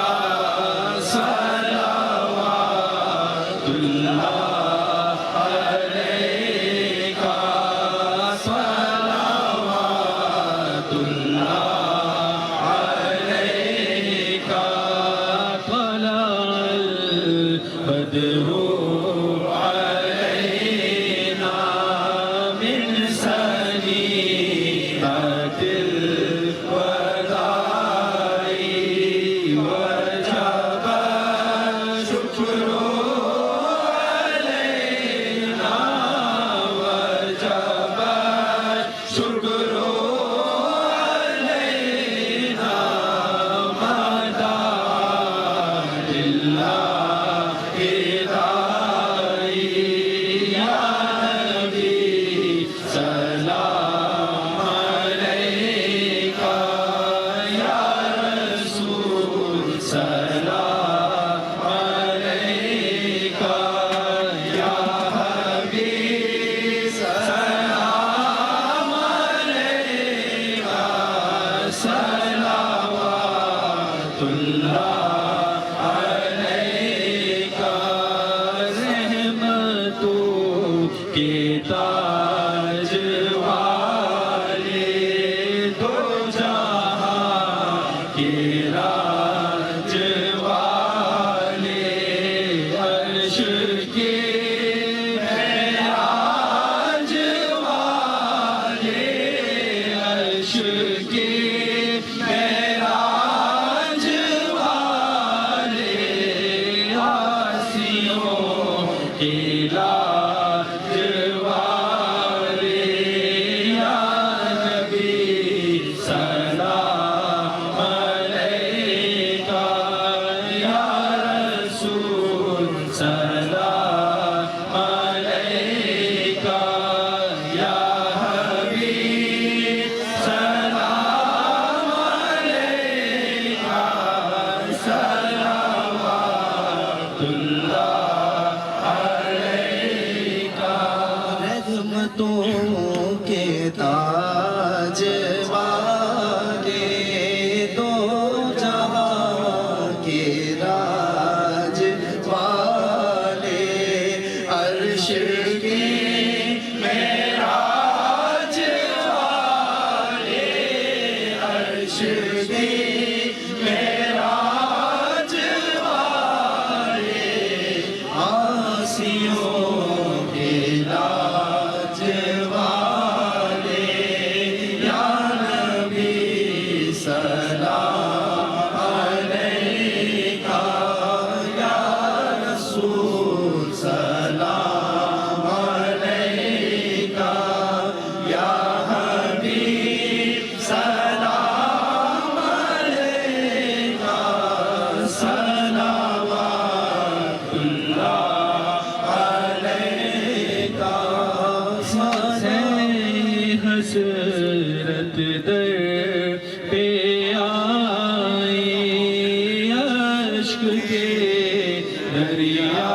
صلوات اللہ صلوات اللہ علیہ دریا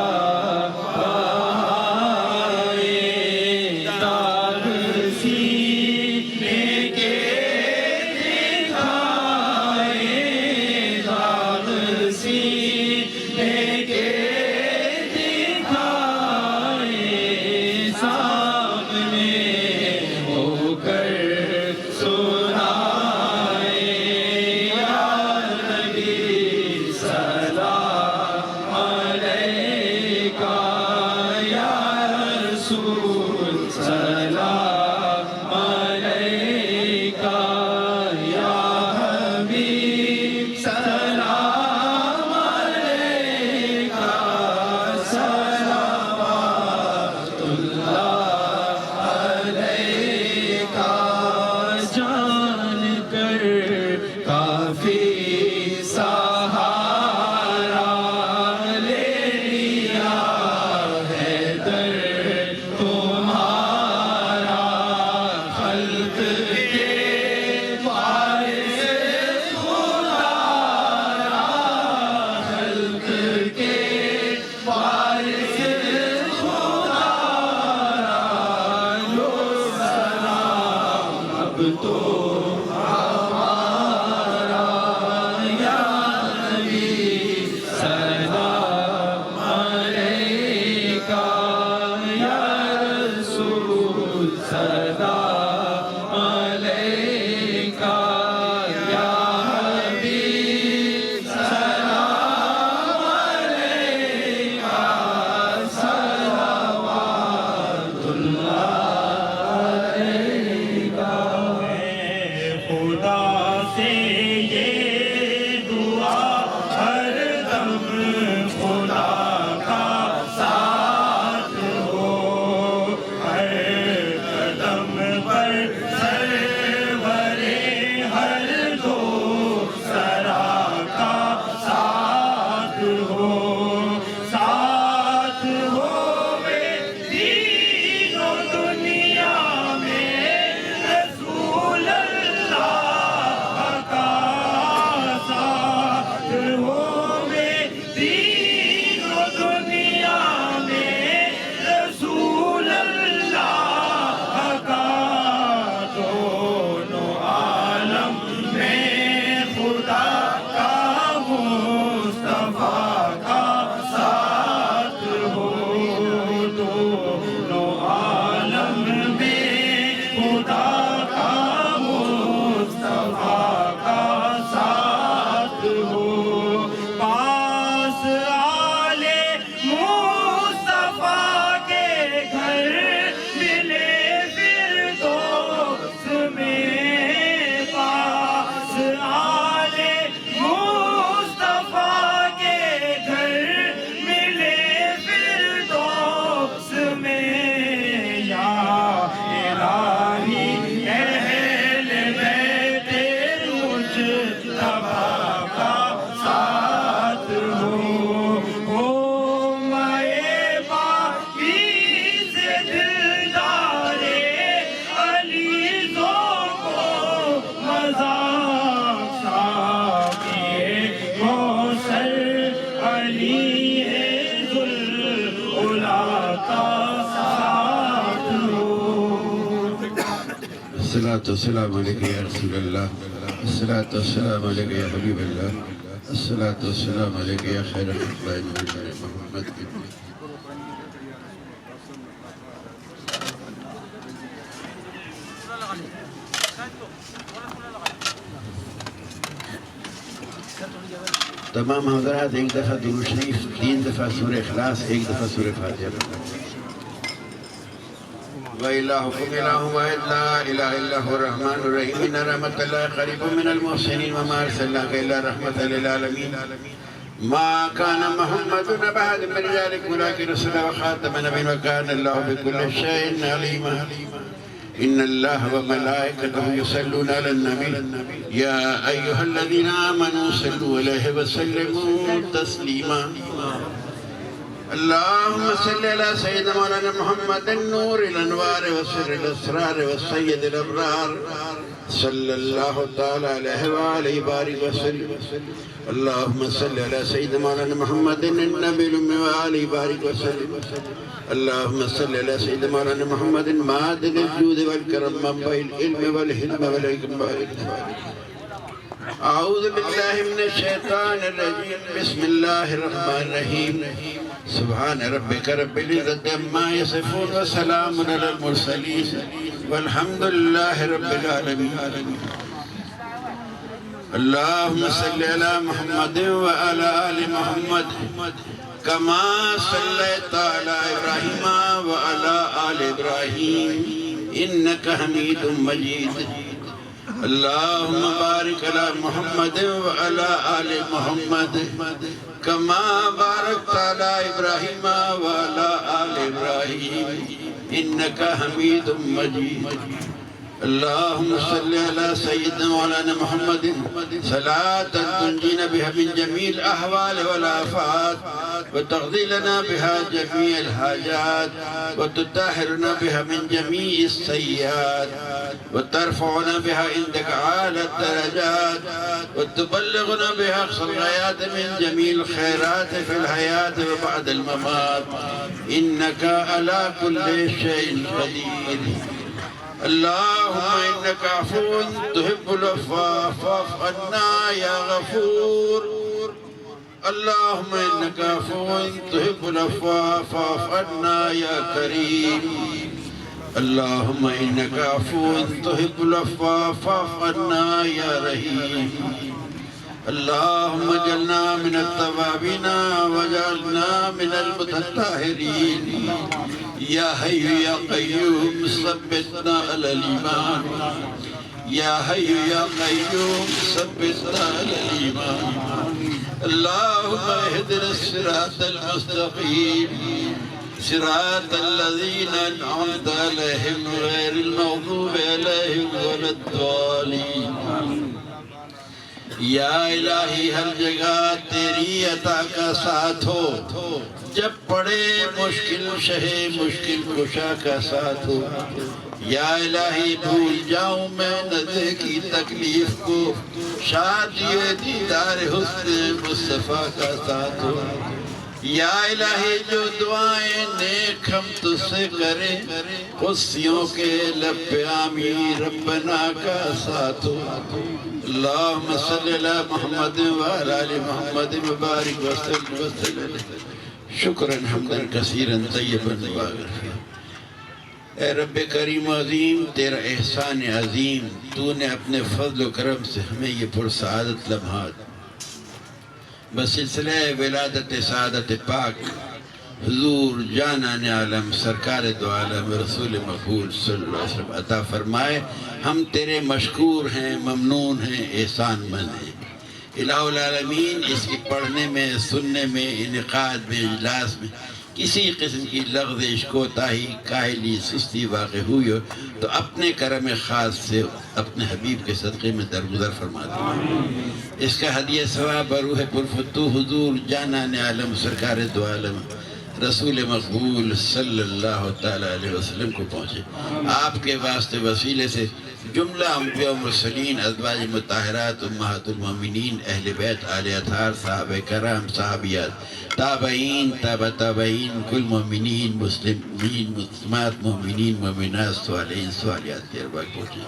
الصلاة والسلام عليك يا رسول الله، الصلاة والسلام عليك يا حبيب الله، الصلاة والسلام عليك يا خير خلق الله محمد. تمام حضرات ایک دفعہ درود شریف، 3 دفعہ سورہ اخلاص، 1 دفعہ سورہ فاتحہ. وَإِلَٰهُكُمْ إِلَٰهٌ وَاحِدٌ لَا إِلَٰهَ إِلَّا هُوَ الرَّحْمَٰنُ الرَّحِيمُ إِنَّ رَحْمَتَ اللَّهِ قَرِيبٌ مِّنَ الْمُحْسِنِينَ وَمَا أَرْسَلْنَاكَ إِلَّا رَحْمَةً لِّلْعَالَمِينَ مَا كَانَ مُحَمَّدٌ أَبَا أَحَدٍ مِّن رِّجَالِكُمْ وَلَٰكِنَّ رَسُولَ وَخَاتَمَ النَّبِيِّينَ وَكَانَ اللَّهُ بِكُلِّ شَيْءٍ عَلِيمًا. إن الله وملائكته يصلون على النبي يا أيها الذين آمنوا صلوا عليه وسلموا تسليما. اللهم صل على سيدنا مولانا محمد النور الانوار وسر الاسرار والسيد الابرار صلى الله تعالى عليه وآله بارك وسلم. اللهم صل على سيدنا مولانا محمد النبي الأمي وآله بارك وسلم. اللهم صل على سيدنا مولانا محمد معدن الجود والكرم منبع العلم والحلم والحكمة. أعوذ بالله من الشيطان الرجيم. بسم الله الرحمن الرحيم. سبحان ربك رب العزة عما يصفون وسلام على المرسلين والحمد لله رب العالمين. اللهم صل على محمد وعلى آل محمد كما صليت على إبراهيم وعلى آل إبراهيم إنك حميد مجيد. اللهم بارك على محمد وعلى آل محمد كما باركت على إبراهيم وعلى آل إبراهيم إنك حميد مجيد. اللهم صل على سيدنا مولانا محمد صلاة تنجينا بها من جميع الأحوال والآفات وتقضي لنا بها جميع الحاجات وتطهرنا بها من جميع السيئات وترفعنا بها عندك أعلى الدرجات وتبلغنا بها أقصى الغايات من جميع الخيرات في الحياة وبعد الممات إنك على كل شيء قدير. اللهم إنك عفو تحب العفو فاعف عنا يا غفور. اللهم إنك عفو تحب العفو فاعف عنا يا كريم. اللهم إنك عفو تحب العفو فاعف عنا يا رحيم. اللهم اجعلنا من التوابين واجعلنا من المتطهرين. يا حي يا قيوم ثبتنا على الإيمان. يا حي يا قيوم ثبتنا على الإيمان. اللهم اهدنا الصراط المستقيم صراط الذين أنعمت عليهم غير المغضوب عليهم ولا الضالين. یا الہی ہر جگہ تیری عطا کا ساتھ ہو. جب پڑے مشکل شہے مشکل کشا کا ساتھ ہو. یا الہی بھول جاؤں میں نظر کی تکلیف کو شادی دیدار حسن مصطفیٰ کا ساتھ ہو. یا الہی جو دعائیں نیک ہم تجھ سے کریں قدسیوں کے لب پہ آمین ربنا کا ساتھ ہو. اللہم صلی اللہ محمد وعلی آل محمد مبارک وسلم. شکراً حمداً کثیراً طیباً مبارکاً. اے رب کریم عظیم تیرا احسان عظیم. تو نے اپنے فضل و کرم سے ہمیں یہ پرسعادت لمحات بسلسلہ ولادت سعادت پاک حضور جانان عالم سرکار دو عالم رسول مقبول صلی اللہ علیہ وسلم عطا فرمائے. ہم تیرے مشکور ہیں ممنون ہیں احسان مند ہیں. الہ العالمین اس کی پڑھنے میں سننے میں انعقاد میں اجلاس میں کسی قسم کی لغزش کوتاہی کاہلی سستی واقع ہوئی ہو تو اپنے کرم خاص سے اپنے حبیب کے صدقے میں درگزر فرما دیں. اس کا ہدیہ ثواب روح پرفتو حضور جانان عالم سرکار دو عالم رسول مقبول صلی اللہ تعالیٰ علیہ وسلم کو پہنچے. آپ کے واسطے وسیلے سے جملہ انبیاء و مرسلین ازواج مطہرات امہات المومنین اہل بیت آل اطہار صحابہ کرام صحابیات تابعین تابع تابعین کل مومنین مسلمین مسلمات مومنین مومنات صالحین صالحات کے ارباق پہنچے.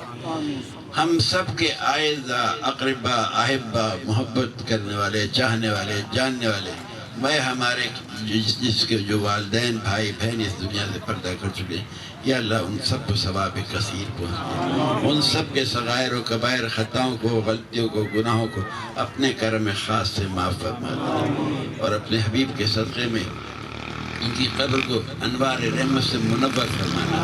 ہم سب کے اعزا اقربا احبا محبت کرنے والے چاہنے والے جاننے والے میں ہمارے جس کے جو والدین بھائی بہن اس دنیا سے پردہ کر چکے ہیں یا اللہ ان سب کو ثواب کثیر پہنچے. ان سب کے صغائر و کبائر خطاؤں کو غلطیوں کو گناہوں کو اپنے کرم خاص سے معاف فرما دے اور اپنے حبیب کے صدقے میں ان کی قبر کو انوار رحمت سے منور فرمانا.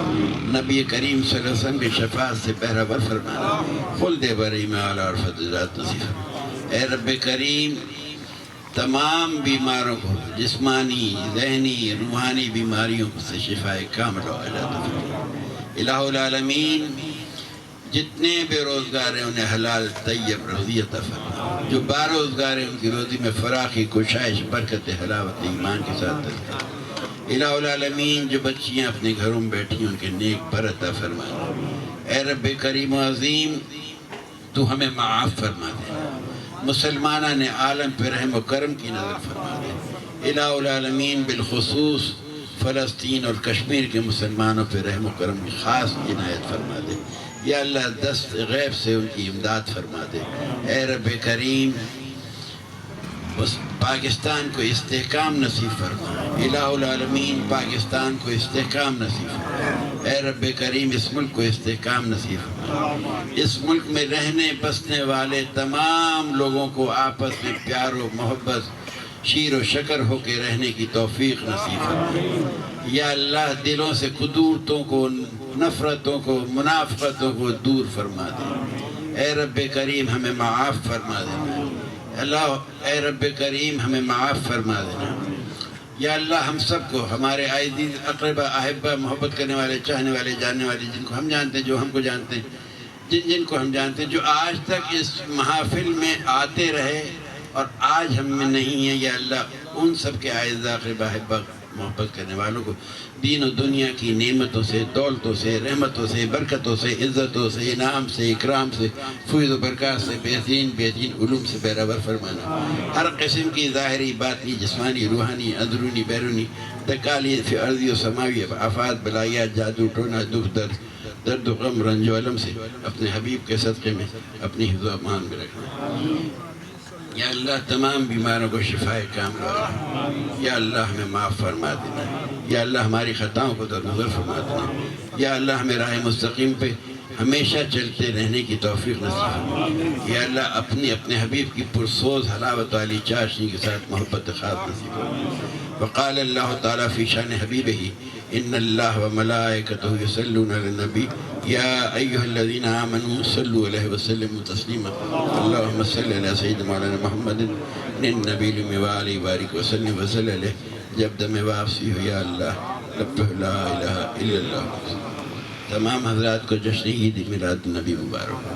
نبی کریم صلی اللہ علیہ وسلم کی شفاعت سے بہرہ ور فرمانا. خلد بری میں اعلیٰ اور فضلات نصیب. اے رب کریم تمام بیماروں کو جسمانی ذہنی روحانی بیماریوں سے شفائے کامل و علاج. الہ العالمین جتنے بے روزگار ہیں انہیں حلال طیب روزی عطا فرما، جو باروزگار ہیں ان کی روزی میں فراخی، گشائش، برکت، حلاوت ایمان کے ساتھ عطا۔ الہ العالمین جو بچیاں اپنے گھروں میں بیٹھی ہیں ان کے نیک پر عطا فرما۔ اے رب کریم و عظیم تو ہمیں معاف فرما دے، مسلمانان عالم پہ رحم و کرم کی نظر فرما دے۔ الہ العالمین بالخصوص فلسطین اور کشمیر کے مسلمانوں پہ رحم و کرم کی خاص عنایت فرما دے۔ یا اللہ دست غیب سے ان کی امداد فرما دے۔ اے رب کریم پاکستان کو استحکام نصیب فرما۔ الہ العالمین پاکستان کو استحکام نصیب فرما۔ اے رب کریم اس ملک کو استحکام نصیب فرما۔ اس ملک میں رہنے بسنے والے تمام لوگوں کو آپس میں پیار و محبت، شیر و شکر ہو کے رہنے کی توفیق نصیب فرما۔ یا اللہ دلوں سے قدورتوں کو، نفرتوں کو، منافقتوں کو دور فرما دے۔ اے رب کریم ہمیں معاف فرما دینا۔ اللہ اے رب کریم ہمیں معاف فرما دینا۔ یا اللہ ہم سب کو، ہمارے عزیز اقربا احبہ، محبت کرنے والے، چاہنے والے، جاننے والے، جن کو ہم جانتے ہیں، جو ہم کو جانتے ہیں، جن کو ہم جانتے ہیں، جو آج تک اس محافل میں آتے رہے اور آج ہم میں نہیں ہیں، یا اللہ ان سب کے عزیز اقربا احبہ، محبت کرنے والوں کو دین و دنیا کی نعمتوں سے، دولتوں سے، رحمتوں سے، برکتوں سے، عزتوں سے، انعام سے، اکرام سے، فیض و برکات سے، بہترین علوم سے بہرور فرمانا۔ ہر قسم کی ظاہری، باطنی، جسمانی، روحانی، اندرونی، بیرونی تکالیف ارضی و سماوی، آفات، بلایات، جادو ٹونا، دکھ درد و غم، رنج و علم سے اپنے حبیب کے صدقے میں اپنی حفظ و امان میں رکھنا۔ یا اللہ تمام بیماروں کو شفائے کاملہ عطا۔ یا اللہ ہمیں معاف فرما دینا۔ یا اللہ ہماری خطاؤں کو درگزر فرما دینا۔ یا اللہ ہمیں راہ مستقیم پہ ہمیشہ چلتے رہنے کی توفیق نصیب فرما۔ یا اللہ اپنے حبیب کی پرسوز حلاوت والی چاشنی کے ساتھ محبت خاص نصیب فرما۔ وقال اللہ تعالیٰ فی شان حبیبہ ان اللہ وملائکتہ یصلون علی النبی یا ایہا الذین آمنوا صلوا علیہ وسلموا تسلیما اللہم صلی علی سیدنا مولانا محمد النبی وآلہ بارک وسلم وصلی علیہ جب دم واپسی ہو یا اللہ لبہ لا الہ الا اللہ۔ تمام حضرات کو جشن عید میلاد النبی مبارک۔